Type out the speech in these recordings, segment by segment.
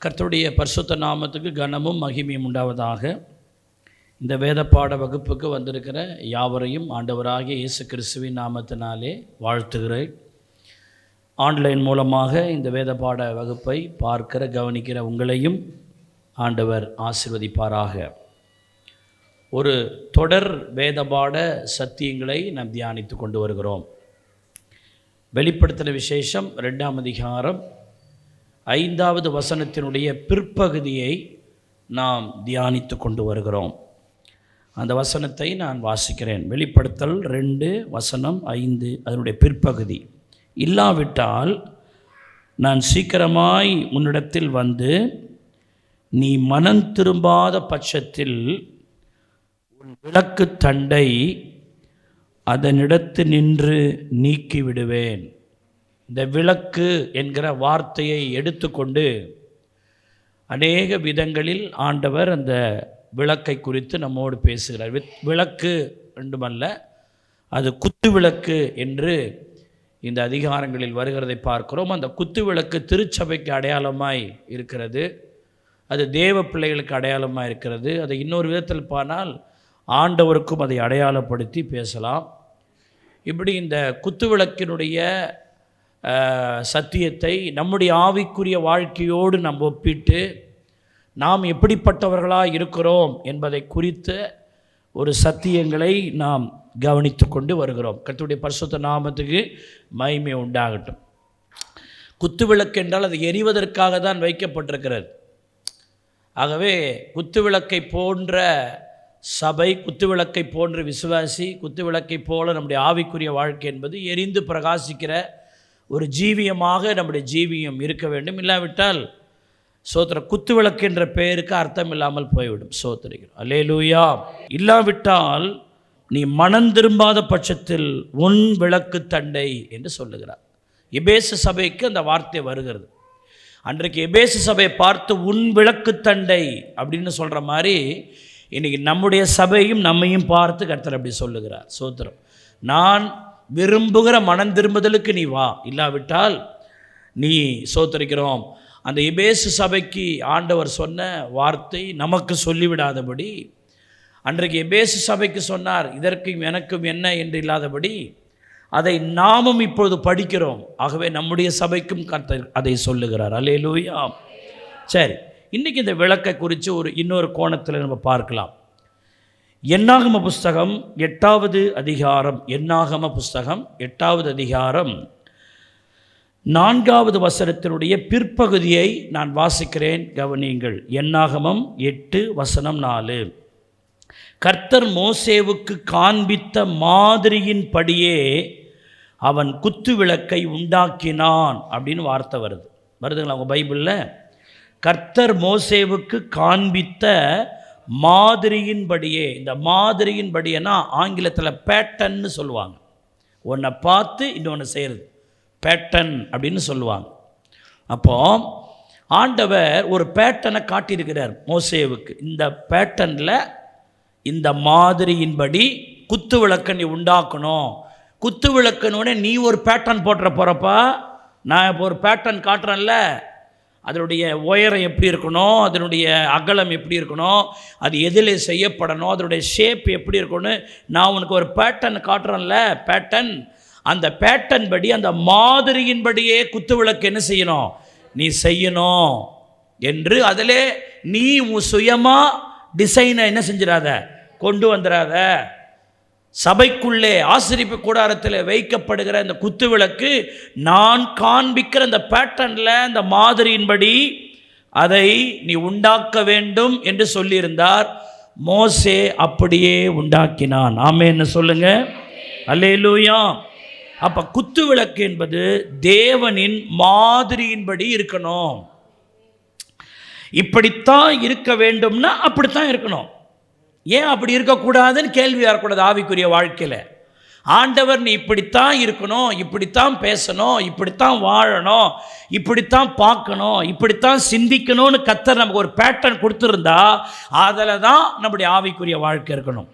கர்த்தருடைய பரிசுத்த நாமத்துக்கு கனமும் மகிமையும் உண்டாவதாக. இந்த வேத பாட வகுப்புக்கு வந்திருக்கிற யாவரையும் ஆண்டவராகிய இயேசு கிறிஸ்துவின் நாமத்தினாலே வாழ்த்துகிறேன். ஆன்லைன் மூலமாக இந்த வேத பாட வகுப்பை கவனிக்கிற உங்களையும் ஆண்டவர் ஆசீர்வதிப்பாராக. ஒரு தொடர் வேத பாட சத்தியங்களை நாம் தியானித்து கொண்டு வருகிறோம். வெளிப்படுத்தின விசேஷம் 2ஆம் அதிகாரம் 5வது வசனத்தினுடைய பிற்பகுதியை நாம் தியானித்து கொண்டு வருகிறோம். அந்த வசனத்தை நான் வாசிக்கிறேன். வெளிப்படுத்தல் 2:5 அதனுடைய பிற்பகுதி. இல்லாவிட்டால் நான் சீக்கிரமாய் உன்னிடத்தில் வந்து நீ மனம் திரும்பாத பட்சத்தில் உன் விளக்கு தண்டை அதனிடத்து நின்று நீக்கிவிடுவேன். இந்த விளக்கு என்கிற வார்த்தையை எடுத்துக்கொண்டு அநேக விதங்களில் ஆண்டவர் அந்த விளக்கை குறித்து நம்மோடு பேசுகிறார். விளக்கு ரெண்டுமல்ல, அது குத்து விளக்கு என்று இந்த அதிகாரங்களில் வருகிறதை பார்க்கிறோம். அந்த குத்து விளக்கு திருச்சபைக்கு அடையாளமாய் இருக்கிறது, அது தேவ பிள்ளைகளுக்கு அடையாளமாக இருக்கிறது. அதை இன்னொரு விதத்தில் பானால் ஆண்டவருக்கும் அதை அடையாளப்படுத்தி பேசலாம். இப்படி இந்த குத்து விளக்கினுடைய சத்தியத்தை நம்முடைய ஆவிக்குரிய வாழ்க்கையோடு நாம் ஒப்பிட்டு நாம் எப்படிப்பட்டவர்களாக இருக்கிறோம் என்பதை குறித்த ஒரு சத்தியங்களை நாம் கவனித்து கொண்டு வருகிறோம். கர்த்தருடைய பரிசுத்த நாமத்துக்கு மகிமை உண்டாகட்டும். குத்துவிளக்கு என்றால் அது எரிவதற்காக தான் வைக்கப்பட்டிருக்கிறது. ஆகவே குத்துவிளக்கை போன்ற சபை, குத்துவிளக்கை போன்ற விசுவாசி, குத்துவிளக்கை போல நம்முடைய ஆவிக்குரிய வாழ்க்கை என்பது எரிந்து பிரகாசிக்கிற ஒரு ஜீவியமாக நம்முடைய ஜீவியம் இருக்க வேண்டும். இல்லாவிட்டால் குத்துவிளக்கு என்ற பெயருக்கு அர்த்தம் இல்லாமல் போய்விடும். சோத்திரிக்கிறோம். அல்லேலூயா. இல்லாவிட்டால் நீ மனம் திரும்பாத பட்சத்தில் உன் விளக்கு தண்டை என்று சொல்லுகிறார். எபேசு சபைக்கு அந்த வார்த்தை வருகிறது. அன்றைக்கு எபேசு சபையை பார்த்து உன் விளக்கு தண்டை அப்படின்னு சொல்கிற மாதிரி இன்றைக்கி நம்முடைய சபையும் நம்மையும் பார்த்து கர்த்தர் அப்படி சொல்லுகிறார். சோத்திரம். நான் விரும்புகிற மனம் திரும்புதலுக்கு நீ வா, இல்லாவிட்டால் நீ சோத்தரிக்கிறோம். அந்த எபேசு சபைக்கு ஆண்டவர் சொன்ன வார்த்தை நமக்கு சொல்லிவிடாதபடி, அன்றைக்கு எபேசு சபைக்கு சொன்னார் இதற்கும் எனக்கும் என்ன என்று இல்லாதபடி அதை நாமும் இப்பொழுது படிக்கிறோம். ஆகவே நம்முடைய சபைக்கும் கர்த்தர் அதை சொல்லுகிறார். அல்லேலூயா. சரி, இன்றைக்கி இந்த விளக்கை குறித்து இன்னொரு கோணத்தில் நம்ம பார்க்கலாம். என்னாகம புஸ்தகம் 8வது அதிகாரம், என்னாகம புஸ்தகம் 8வது அதிகாரம் 4வது வசனத்தினுடைய பிற்பகுதியை நான் வாசிக்கிறேன், கவனியுங்கள். என்னாகமம் 8:4. கர்த்தர் மோசேவுக்கு காண்பித்த மாதிரியின் படியே அவன் குத்து விளக்கை உண்டாக்கினான் அப்படின்னு வார்த்தை வருதுங்களா உங்கள் பைபிளில்? கர்த்தர் மோசேவுக்கு காண்பித்த மாதிரியின்படியே. இந்த மாதிரியின்படியேனா ஆங்கிலத்தில் பேட்டர்ன்னு சொல்லுவாங்க. ஒன்றை பார்த்து இன்னொன்று செய்கிறது பேட்டர்ன் அப்படின்னு சொல்லுவாங்க. அப்போது ஆண்டவர் ஒரு பேட்டர்னை காட்டியிருக்கிறார் மோசேவுக்கு. இந்த பேட்டர்னில் இந்த மாதிரியின்படி குத்து விளக்கை நீ உண்டாக்கணும். குத்து விளக்குன்னு நீ ஒரு பேட்டர்ன் போட்டுற போகிறப்பா, நான் இப்போ ஒரு பேட்டர்ன் காட்டுறேன்ல, அதனுடைய உயரம் எப்படி இருக்கணும், அதனுடைய அகலம் எப்படி இருக்கணும், அது எதில் செய்யப்படணும், அதனுடைய ஷேப் எப்படி இருக்கணும்னு நான் உனக்கு ஒரு பேட்டர்ன் காட்டுறேன்ல, பேட்டர்ன். அந்த பேட்டர்ன் படி, அந்த மாதிரியின்படியே குத்து விளக்கு என்ன செய்யணும், நீ செய்யணும் என்று அதிலே நீ சுயமாக டிசைனை என்ன செஞ்சிடாத, கொண்டு வந்துடாத. சபைக்குள்ளே ஆசரிப்பு கூடாரத்தில் வைக்கப்படுகிற இந்த குத்து விளக்கு நான் காண்பிக்கிற இந்த பேட்டர்னில், இந்த மாதிரியின்படி அதை நீ உண்டாக்க வேண்டும் என்று சொல்லியிருந்தார். மோசே அப்படியே உண்டாக்கினான். ஆமென்னு சொல்லுங்க. அல்லேலூயா. அப்போ குத்து விளக்கு என்பது தேவனின் மாதிரியின்படி இருக்கணும். இப்படித்தான் இருக்க வேண்டும்னா அப்படித்தான் இருக்கணும். ஏன் அப்படி இருக்கக்கூடாதுன்னு கேள்வி வரக்கூடாது ஆவிக்குரிய வாழ்க்கையில். ஆண்டவர் நீ இப்படித்தான் இருக்கணும், இப்படித்தான் பேசணும், இப்படித்தான் வாழணும், இப்படித்தான் பார்க்கணும், இப்படித்தான் சிந்திக்கணும்னு கர்த்தர் நமக்கு ஒரு பேட்டர்ன் கொடுத்துருந்தா அதில் தான் நம்முடைய ஆவிக்குரிய வாழ்க்கை இருக்கணும்.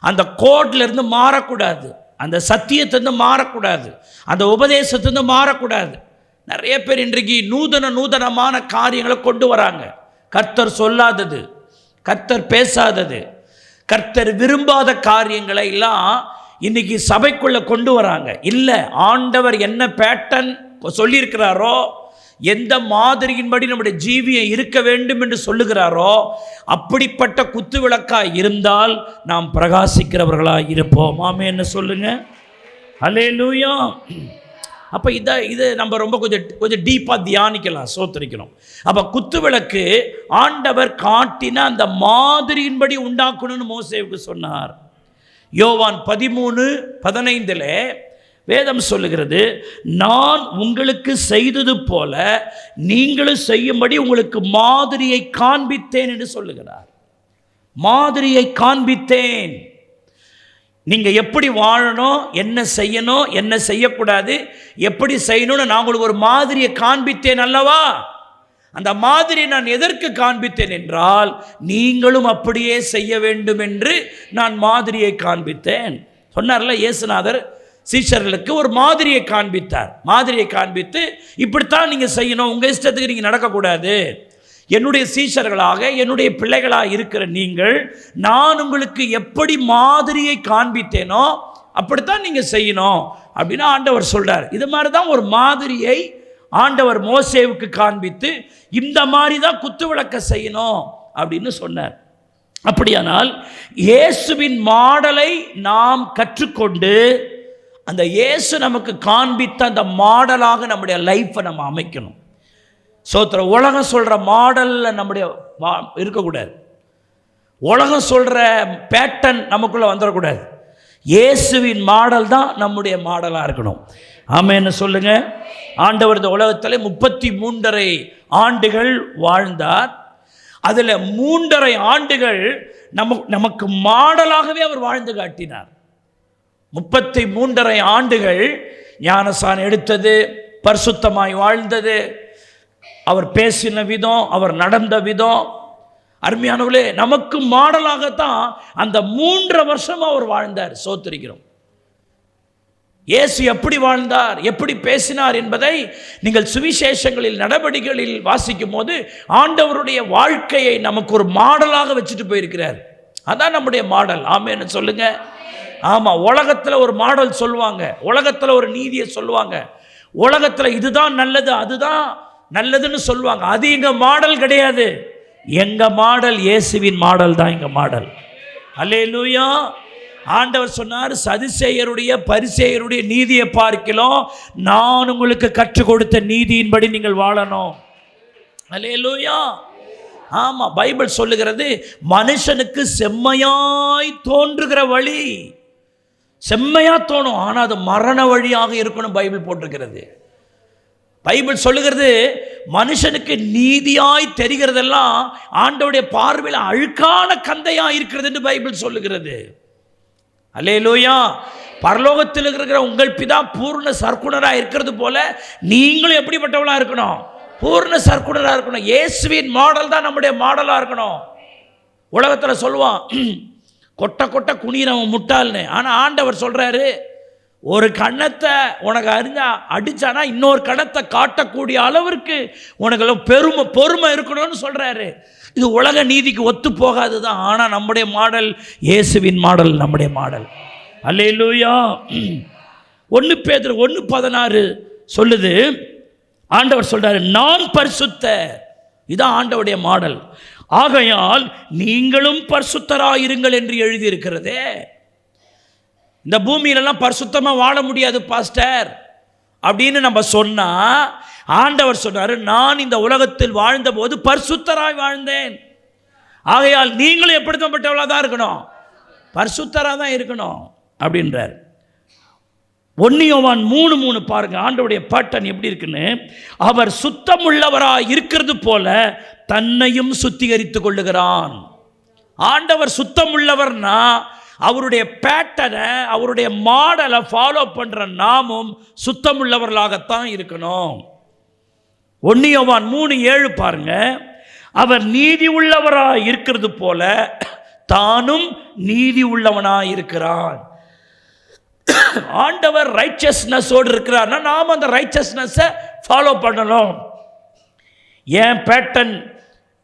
அந்த கோட்லேருந்து மாறக்கூடாது, அந்த சத்தியத்திலிருந்து மாறக்கூடாது, அந்த உபதேசத்திலிருந்து மாறக்கூடாது. நிறைய பேர் இன்றைக்கு நூதனமான காரியங்களை கொண்டு வராங்க. கர்த்தர் சொல்லாதது, கர்த்தர் பேசாதது, கர்த்தர் விரும்பாத காரியங்களை எல்லாம் இன்னைக்கு சபைக்குள்ள கொண்டு வராங்க. இல்லை, ஆண்டவர் என்ன பேட்டர்ன் சொல்லியிருக்கிறாரோ, எந்த மாதிரியின்படி நம்முடைய ஜீவியம் இருக்க வேண்டும் என்று சொல்லுகிறாரோ, அப்படிப்பட்ட குத்து விளக்காய் இருந்தால் நாம் பிரகாசிக்கிறவர்களாக இருப்போம். ஆமென் என்ன சொல்லுங்க. அல்லேலூயா. அப்போ இதை நம்ம ரொம்ப கொஞ்சம் டீப்பாக தியானிக்கலாம், சோத்தரிக்கணும். அப்போ குத்து விளக்கு ஆண்டவர் காட்டின அந்த மாதிரியின்படி உண்டாக்கணும்னு மோசேவுக்கு சொன்னார். யோவான் 13:15 வேதம் சொல்லுகிறது, நான் உங்களுக்கு செய்தது போல நீங்களும் செய்யும்படி உங்களுக்கு மாதிரியை காண்பித்தேன் என்று சொல்லுகிறார். மாதிரியை காண்பித்தேன். நீங்கள் எப்படி வாழணும், என்ன செய்யணும், என்ன செய்யக்கூடாது, எப்படி செய்யணும்னு நான் உங்களுக்கு ஒரு மாதிரியை காண்பித்தேன் அல்லவா? அந்த மாதிரி நான் எதற்கு காண்பித்தேன் என்றால், நீங்களும் அப்படியே செய்ய வேண்டும் என்று நான் மாதிரியை காண்பித்தேன் சொன்னார்ல இயேசுநாதர். சீஷர்களுக்கு ஒரு மாதிரியை காண்பித்தார். மாதிரியை காண்பித்து, இப்படித்தான் நீங்கள் செய்யணும், உங்கள் இஷ்டத்துக்கு நீங்கள் நடக்கக்கூடாது. என்னுடைய சீஷர்களாக, என்னுடைய பிள்ளைகளாக இருக்கிற நீங்கள், நான் உங்களுக்கு எப்படி மாதிரியை காண்பித்தேனோ அப்படித்தான் நீங்கள் செய்யணும் அப்படின்னு ஆண்டவர் சொல்கிறார். இது மாதிரி தான் ஒரு மாதிரியை ஆண்டவர் மோசேவுக்கு காண்பித்து, இந்த மாதிரி தான் குத்து விளக்க செய்யணும் அப்படின்னு சொன்னார். அப்படியானால் இயேசுவின் மாடலை நாம் கற்றுக்கொண்டு, அந்த இயேசு நமக்கு காண்பித்த அந்த மாடலாக நம்முடைய லைஃப்பை நம்ம அமைக்கணும். சோத்திர உலகம் சொல்கிற மாடலில் நம்முடைய இருக்கக்கூடாது. உலகம் சொல்கிற பேட்டர்ன் நமக்குள்ளே வந்துடக்கூடாது. இயேசுவின் மாடல் தான் நம்முடைய மாடலாக இருக்கணும். ஆமென் சொல்லுங்க. ஆண்டவர் இந்த உலகத்தில் 33.5 ஆண்டுகள் வாழ்ந்தார். அதில் 3.5 ஆண்டுகள் நமக்கு மாடலாகவே அவர் வாழ்ந்து காட்டினார். 33.5 ஆண்டுகள் ஞானசானம் எடுத்தது, பரிசுத்தமாய் வாழ்ந்தது, அவர் பேசின விதம், அவர் நடந்த விதம், அருமையானவர்களே, நமக்கு மாடலாகத்தான் அந்த 3 வருஷம் அவர் வாழ்ந்தார். சோத்திரிக்கிறோம். இயேசு எப்படி வாழ்ந்தார், எப்படி பேசினார் என்பதை நீங்கள் சுவிசேஷங்களில், நடவடிக்கைகளில் வாசிக்கும் போது ஆண்டவருடைய வாழ்க்கையை நமக்கு ஒரு மாடலாக வச்சுட்டு போயிருக்கிறார். அதான் நம்முடைய மாடல். ஆமென் சொல்லுங்க. ஆமாம், உலகத்தில் ஒரு மாடல் சொல்லுவாங்க, உலகத்தில் ஒரு நீதியை சொல்லுவாங்க, உலகத்தில் இதுதான் நல்லது, அதுதான் நல்லதுன்னு சொல்லுவாங்க. அது எங்கள் மாடல் கிடையாது. எங்கள் மாடல் இயேசுவின் மாடல் தான் எங்கள் மாடல். அல்லேலூயா. ஆண்டவர் சொன்னார், சதுசேயருடைய பரிசேயருடைய நீதியை பார்க்கலாம், நான் உங்களுக்கு கற்றுக் கொடுத்த நீதியின்படி நீங்கள் வாழணும். அல்லேலூயா. ஆமாம், பைபிள் சொல்லுகிறது, மனுஷனுக்கு செம்மையாய் தோன்றுகிற வழி செம்மையா தோணும், ஆனால் அது மரண வழியாக இருக்கணும் பைபிள் போட்டிருக்கிறது. பைபிள் சொல்லுகிறது, மனுஷனுக்கு நீதியாய் தெரிகிறதெல்லாம் ஆண்டவருடைய பார்வையில் அழுக்கான கந்தையாக இருக்கிறது என்று பைபிள் சொல்லுகிறது. அல்லேலூயா. பரலோகத்தில் இருக்கிற உங்கள் பிதா பூர்ண சர்க்குணராக இருக்கிறது போல நீங்களும் எப்படிப்பட்டவளாக இருக்கணும்? பூர்ண சர்க்குணராக இருக்கணும். இயேசுவின் மாடல் தான் நம்முடைய மாடலாக இருக்கணும். உலகத்தில் சொல்லுவான், கொட்ட கொட்ட குனிறவன் முட்டாள்னு. ஆனால் ஆண்டவர் சொல்கிறாரு, ஒரு கண்ணத்தை உனக்கு அடித்தானா இன்னொரு கணத்தை காட்டக்கூடிய அளவிற்கு உனக்கு பொறுமை இருக்கணும்னு சொல்கிறாரு. இது உலக நீதிக்கு ஒத்து போகாது தான். ஆனால் நம்முடைய மாடல் இயேசுவின் மாடல், நம்முடைய மாடல். அல்லேலூயா. 1 பேதுரு 1:16 சொல்லுது, ஆண்டவர் சொல்கிறாரு, நான் பரிசுத்த. இதான் ஆண்டவருடைய மாடல். ஆகையால் நீங்களும் பரிசுத்தராயிருங்கள் என்று எழுதியிருக்கிறதே. இந்த பூமியிலெல்லாம் பரிசுத்தமாக வாழ முடியாது பாஸ்டர் அப்படின்னு நம்ம சொன்னால், ஆண்டவர் சொன்னார், நான் இந்த உலகத்தில் வாழ்ந்தபோது பரிசுத்தராய் வாழ்ந்தேன். ஆகையால் நீங்களும் எப்படிப்பட்டவளாக தான் இருக்கணும்? பரிசுத்தராக தான் இருக்கணும் அப்படின்றார். 1 யோவான் 3:3 பாருங்க, ஆண்டவருடைய பேட்டர்ன் எப்படி இருக்குன்னு. அவர் சுத்தமுள்ளவராய் இருக்கிறது போல தன்னையும் சுத்திகரித்து கொள்ளுகிறான். ஆண்டவர் சுத்தமுள்ளவர்னா அவருடைய பேட்டர்னை, அவருடைய மாடலை ஃபாலோ பண்ணுற நாமும் சுத்தமுள்ளவர்களாகத்தான் இருக்கணும். 1 யோவான் 3:7 பாருங்க, அவர் நீதி உள்ளவராய் இருக்கிறது போல தானும் நீதி உள்ளவனாய் இருக்கிறான். ஆண்டவர் ரைச்சஸ்னஸோடு இருக்கிறார்னா நாம் அந்த ரைச்சஸ்னஸை ஃபாலோ பண்ணணும். என் பேட்டர்ன்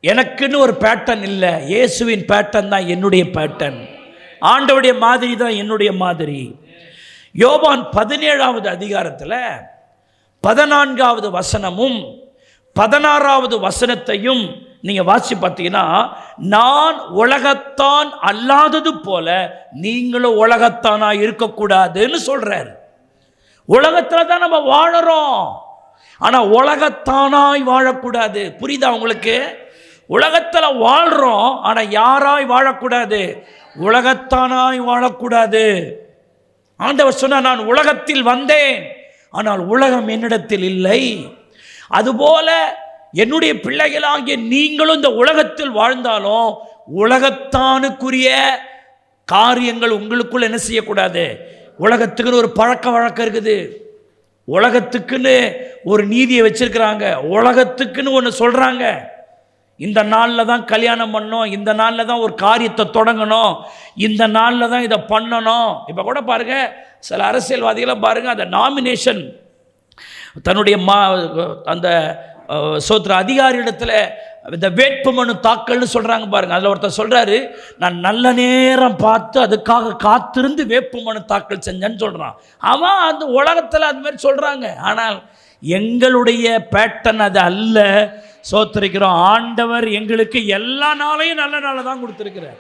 எனக்குன்னு ஒரு பேட்டர்ன் இல்லை, இயேசுவின் பேட்டர்ன் தான் என்னுடைய பேட்டர்ன். ஆண்டவருடைய மாதிரி தான் என்னுடைய மாதிரி. யோவான் 17வது அதிகாரத்தில் 14வது வசனமும் 16வது வசனத்தையும் நீங்கள் வாசி பார்த்தீங்கன்னா, நான் உலகத்தான் அல்லாதது போல நீங்களும் உலகத்தானா இருக்கக்கூடாதுன்னு சொல்கிறார். உலகத்தில் தான் நம்ம வாழறோம், ஆனால் உலகத்தானாய் வாழக்கூடாது. புரியுதா உங்களுக்கு? உலகத்தில் வாழ்கிறோம், ஆனால் யாராய் வாழக்கூடாது, உலகத்தானாய் வாழக்கூடாது. ஆண்டவர் சொன்னார், நான் உலகத்தில் வந்தேன், ஆனால் உலகம் என்னிடத்தில் இல்லை. அதுபோல என்னுடைய பிள்ளைகளாகிய நீங்களும் இந்த உலகத்தில் வாழ்ந்தாலும் உலகத்தானுக்குரிய காரியங்கள் உங்களுக்குள்ள என்ன செய்யக்கூடாது. உலகத்துக்குன்னு ஒரு பழக்க வழக்கம் இருக்குது, உலகத்துக்குன்னு ஒரு நீதியை வச்சிருக்கிறாங்க, உலகத்துக்குன்னு ஒன்று சொல்கிறாங்க. இந்த நாளில் தான் கல்யாணம் பண்ணணும், இந்த நாளில் தான் ஒரு காரியத்தை தொடங்கணும், இந்த நாளில் தான் இதை பண்ணணும். இப்போ கூட பாருங்கள், சில அரசியல்வாதிகளை பாருங்கள், அந்த நாமினேஷன் தன்னுடைய அந்த சோத்திர அதிகாரியிடத்தில் இந்த வேட்புமனு தாக்கல்னு சொல்கிறாங்க பாருங்கள். அதில் ஒருத்தர் சொல்கிறாரு, நான் நல்ல நேரம் பார்த்து அதுக்காக காத்திருந்து வேட்புமனு தாக்கல் செஞ்சேன்னு சொல்கிறான். அவன் அந்த உலகத்தில் அது மாதிரி சொல்கிறாங்க. ஆனால் எங்களுடைய பேட்டர்ன் அது அல்ல. சோத்திரிக்கிறோம், ஆண்டவர் எங்களுக்கு எல்லா நாளையும் நல்ல நாளை தான் கொடுத்துருக்கிறார்.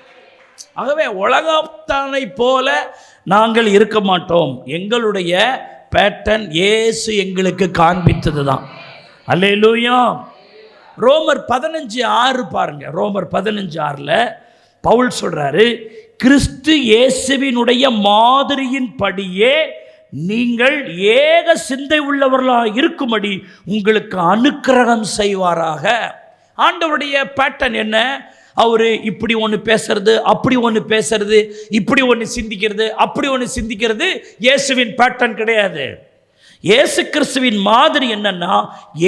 ஆகவே உலகத்தானை போல நாங்கள் இருக்க மாட்டோம். எங்களுடைய பேட்டர்ன் இயேசு எங்களுக்கு காண்பித்தது தான். அல்லேலூயா. ரோமர் 15:6 பாருங்க. ரோமர் 15:6 பவுல் சொல்றாரு, கிறிஸ்து இயேசுவினுடைய மாதிரியின் படியே நீங்கள் ஏக சிந்தை உள்ளவர்களாக இருக்கும்படி உங்களுக்கு அனுக்கிரகம் செய்வாராக. ஆண்டவருடைய பேட்டர்ன் என்ன? அவர் இப்படி ஒன்று பேசுறது, அப்படி ஒன்று பேசுறது, இப்படி ஒன்று சிந்திக்கிறது, அப்படி ஒன்று சிந்திக்கிறது இயேசுவின் பேட்டர்ன் கிடையாது. இயேசு கிறிஸ்துவின் மாதிரி என்னன்னா,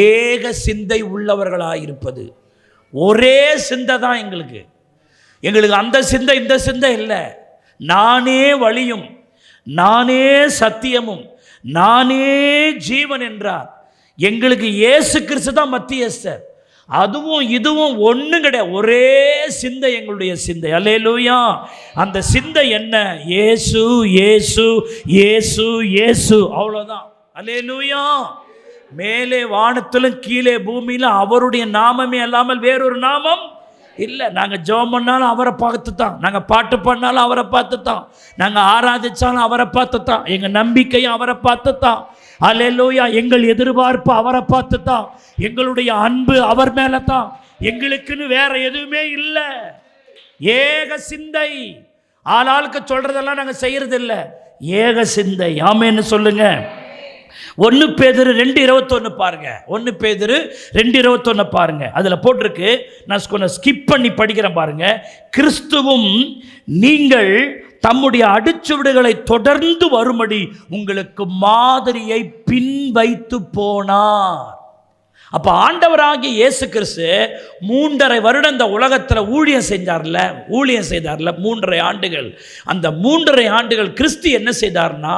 ஏக சிந்தை உள்ளவர்களாக இருப்பது. ஒரே சிந்தை தான் எங்களுக்கு. அந்த சிந்தை இந்த சிந்தை இல்லை. நானே வழியும், நானே சத்தியமும், நானே ஜீவன் என்றார். எங்களுக்கு இயேசு கிறிஸ்து தான் மத்தியஸ்தர். அதுவும் இதுவும் ஒன்றும் கிடையாது, ஒரே சிந்தை எங்களுடைய சிந்தை. அல்லேலூயா. அந்த சிந்தை என்ன? இயேசு இயேசு இயேசு இயேசு, அவ்வளோதான். அல்லேலூயா. மேலே வானத்திலும் கீழே பூமியிலும் அவருடைய நாமமே அல்லாமல் வேறொரு நாமம் இல்லை. நாங்கள் ஜெபம் பண்ணாலும் அவரை பார்த்து தான், நாங்கள் பாட்டு பண்ணாலும் அவரை பார்த்து தான், நாங்கள் ஆராதித்தாலும் அவரை பார்த்து தான், எங்கள் நம்பிக்கையும் அவரை பார்த்து தான். அல்லேலூயா. எங்கள் எதிர்பார்ப்பு அவரை பார்த்து தான், எங்களுடைய அன்பு அவர் மேலே தான். எங்களுக்குன்னு வேற எதுவுமே இல்லை. ஏக சிந்தை. ஆளாளுக்கு சொல்றதெல்லாம் நாங்கள் செய்யறது இல்லை, ஏக சிந்தை. ஆமென்னு சொல்லுங்க. 1 பேதுரு 2:21 பாருங்க. 1 பேதுரு 2:21 பாருங்க. அதில் போட்டிருக்கு, நான் கொஞ்சம் ஸ்கிப் பண்ணி படிக்கிறேன் பாருங்க. கிறிஸ்துவும் நீங்கள் தம்முடைய அடிச்சுவடுகளை தொடர்ந்து வரும்படி உங்களுக்கு மாதிரியை பின் வைத்து போனார். அப்போ ஆண்டவராகிய இயேசு கிறிஸ்து 3.5 வருடம் இந்த உலகத்தில் ஊழியம் செய்தார்ல 3.5 ஆண்டுகள். அந்த 3.5 ஆண்டுகள் கிறிஸ்து என்ன செய்தார்னா,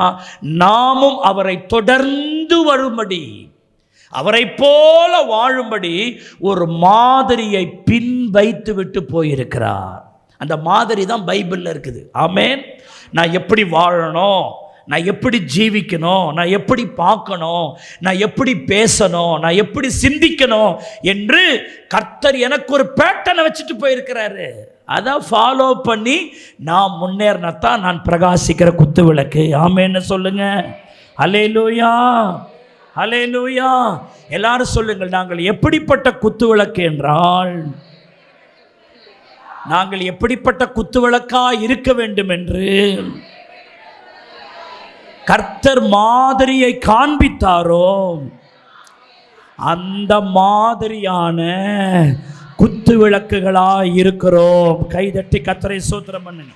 நாமும் அவரை தொடர்ந்து வரும்படி, அவரை போல வாழும்படி ஒரு மாதிரியை பின் வைத்து விட்டு போயிருக்கிறார். அந்த மாதிரி தான் பைபிளில் இருக்குது. ஆமென். நான் எப்படி வாழணும், நான் எப்படி ஜீவிக்கணும், நான் எப்படி பார்க்கணும், நான் எப்படி பேசணும், நான் எப்படி சிந்திக்கணும் என்று கர்த்தர் எனக்கு ஒரு பேட்டர்னை வச்சுட்டு போயிருக்கிறாரு. அதை ஃபாலோ பண்ணி நான் முன்னேறினத்தான் நான் பிரகாசிக்கிற குத்து விளக்கு. ஆமென்னு சொல்லுங்க. அல்லேலூயா, அல்லேலூயா. எல்லாரும் சொல்லுங்கள், நாங்கள் எப்படிப்பட்ட குத்து விளக்கு என்றால், நாங்கள் எப்படிப்பட்ட குத்து விளக்கா இருக்க வேண்டும் என்று கர்த்தர் மாதிரியை காண்பித்தாரோ அந்த மாதிரியான குத்து விளக்குகளாய் இருக்கிறோம். கைதட்டி கர்த்தரை ஸ்தோத்திரம் பண்ணுங்க.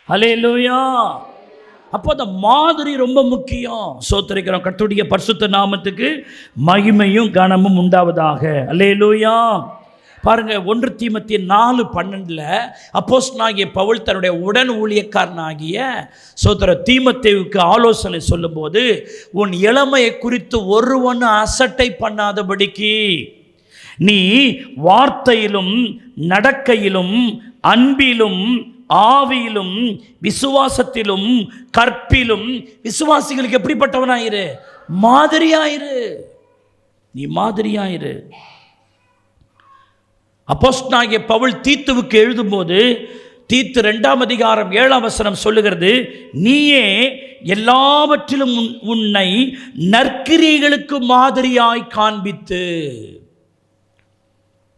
அல்லேலூயா. அப்போ அந்த மாதிரி ரொம்ப முக்கியம். ஸ்தோத்திரிக்கிறோம். கர்த்தருடைய பரிசுத்த நாமத்துக்கு மகிமையும் கனமும் உண்டாவதாக. அல்லேலூயா. பாருங்க, 1 தீமோத்தேயு 4:12 அப்போஸ்தலனாகிய பவுல் தன்னுடைய உடன் ஊழியக்காரனாகிய சகோதர தீமோத்தேயுவுக்கு ஆலோசனை சொல்லும்போது, உன் இளமையை குறித்து ஒருவன் அசட்டை பண்ணாதபடிக்கு நீ வார்த்தையிலும் நடக்கையிலும் அன்பிலும் ஆவியிலும் விசுவாசத்திலும் கற்பிலும், விசுவாசிகளுக்கு எப்படிப்பட்டவனாயிரு? மாதிரியாயிரு. நீ மாதிரியாயிரு. அப்போஸ்தலனாகிய பவுல் தீத்துவுக்கு எழுதும்போது, தீத்து 2:7 சொல்லுகிறது, நீயே எல்லாவற்றிலும் உன்னை நற்கிரியைகளுக்கு மாதிரியாய் காண்பித்து.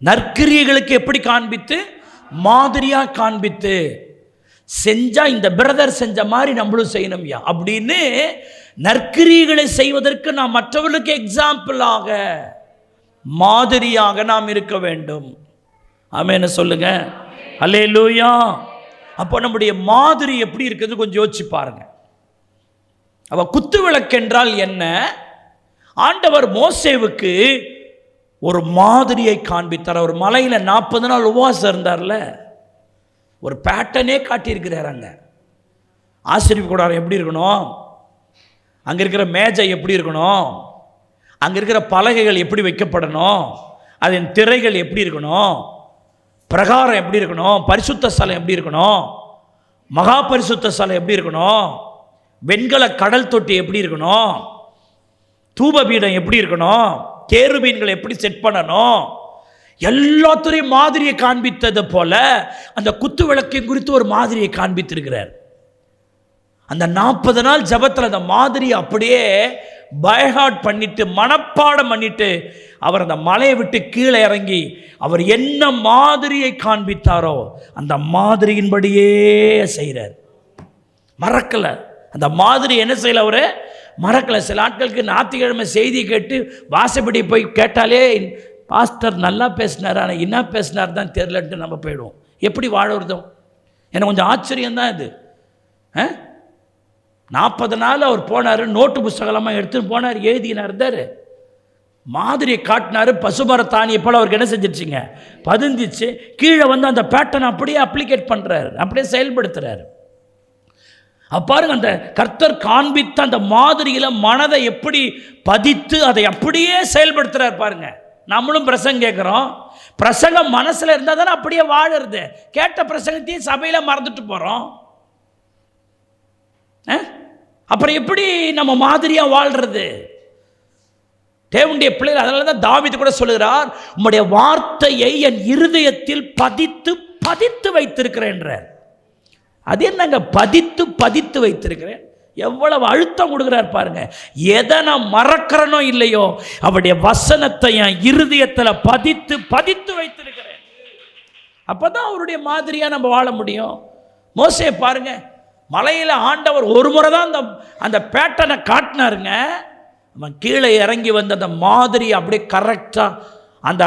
நற்கிரியைகளுக்கு எப்படி காண்பித்து? மாதிரியா காண்பித்து. செஞ்சா இந்த பிரதர் செஞ்ச மாதிரி நம்மளும் செய்யணும்யா அப்படின்னு நற்கிரியைகளை செய்வதற்கு நாம் மற்றவர்களுக்கு எக்ஸாம்பிளாக, மாதிரியாக நாம் இருக்க வேண்டும். ஆமென் சொல்லுங்க. அல்லேலூயா. அப்போ நம்முடைய மாதிரி எப்படி இருக்குது கொஞ்சம் யோசிச்சு பாருங்க. அவ குத்து விளக்கு என்றால் என்ன? ஆண்டவர் மோசேவுக்கு ஒரு மாதிரியை காண்பித்தார். ஒரு மலையில் 40 நாள் உபவாசம் இருந்தார்ல, ஒரு பேட்டர்னே காட்டியிருக்கிறார். அங்கே ஆசரிப்பு கூடாரம் எப்படி இருக்கணும், அங்கே இருக்கிற மேஜை எப்படி இருக்கணும், அங்கே இருக்கிற பலகைகள் எப்படி வைக்கப்படணும், அதன் திரைகள் எப்படி இருக்கணும், பிரகாரம் எப்படி இருக்கணும், பரிசுத்த ஸ்தலம் எப்படி இருக்கணும், மகா பரிசுத்த ஸ்தலம் எப்படி இருக்கணும், வெண்கல கடல் தொட்டி எப்படி இருக்கணும், தூபபீடம் எப்படி இருக்கணும், கேருபீன்களை எப்படி செட் பண்ணணும், எல்லாத்துறையும் மாதிரியை காண்பித்தது போல அந்த குத்து விளக்கை குறித்து ஒரு மாதிரியை காண்பித்திருக்கிறார். அந்த 40 நாள் ஜபத்தில் அந்த மாதிரி அப்படியே பைஹார்ட் பண்ணிட்டு, மனப்பாடம் பண்ணிட்டு, அவர் அந்த மலையை விட்டு கீழே இறங்கி அவர் என்ன மாதிரியை காண்பித்தாரோ அந்த மாதிரியின்படியே செய்கிறார். மறக்கலை. அந்த மாதிரி என்ன செய்யல? அவரு மறக்கலை. சில ஆட்களுக்கு ஞாயிற்றுக்கிழமை செய்தி கேட்டு வாசப்படி போய் கேட்டாலே, பாஸ்டர் நல்லா பேசினார், ஆனால் என்ன பேசினார் தான் தெரியலன்ட்டு நம்ம போயிடுவோம். எப்படி வாழறதும் எனக்கு கொஞ்சம் ஆச்சரியம்தான் இது. 40 நாள் அவர் போனார், நோட்டு புஸ்தகமாக எடுத்துன்னு போனார், எழுதினார், இருந்தார், மாதிரியை காட்டினார். பசுமரத்தானியை போல் அவருக்கு என்ன செஞ்சிருச்சுங்க? பதிஞ்சிச்சு. கீழே வந்து அந்த பேட்டர்னை அப்படியே அப்ளிகேட் பண்ணுறாரு, அப்படியே செயல்படுத்துகிறார். பாருங்க, அந்த கர்த்தர் காண்பித்த அந்த மாதிரியில் மனதை எப்படி பதித்து அதை அப்படியே செயல்படுத்துகிறார். பாருங்க, நம்மளும் பிரசங்கம் கேட்குறோம், பிரசங்கம் மனசில் இருந்தால் தானே அப்படியே வாழறது. கேட்ட பிரசங்கத்தையும் சபையில் மறந்துட்டு போகிறோம். அப்புறம் எப்படி நம்ம மாதிரியாக வாழ்கிறது? தேவனுடைய பிள்ளைகள். அதனால தான் தாவீது கூட சொல்லுகிறார், உம்முடைய வார்த்தையை என் இருதயத்தில் பதித்து பதித்து வைத்திருக்கிறேன். அது என்னங்க பதித்து பதித்து வைத்திருக்கிறேன்? எவ்வளவு அழுத்தம் கொடுக்கிறார் பாருங்க. எதை நான் மறக்கிறனோ இல்லையோ அவருடைய வசனத்தை என் இருதயத்தில் பதித்து பதித்து வைத்திருக்கிறேன். அப்பதான் அவருடைய மாதிரியா நம்ம வாழ முடியும். மோசே பாருங்க, மலையில் ஆண்டவர் ஒரு முறை தான் அந்த பேட்டனை காட்டினாருங்க. அவன் கீழே இறங்கி வந்து அந்த மாதிரி அப்படியே கரெக்டாக அந்த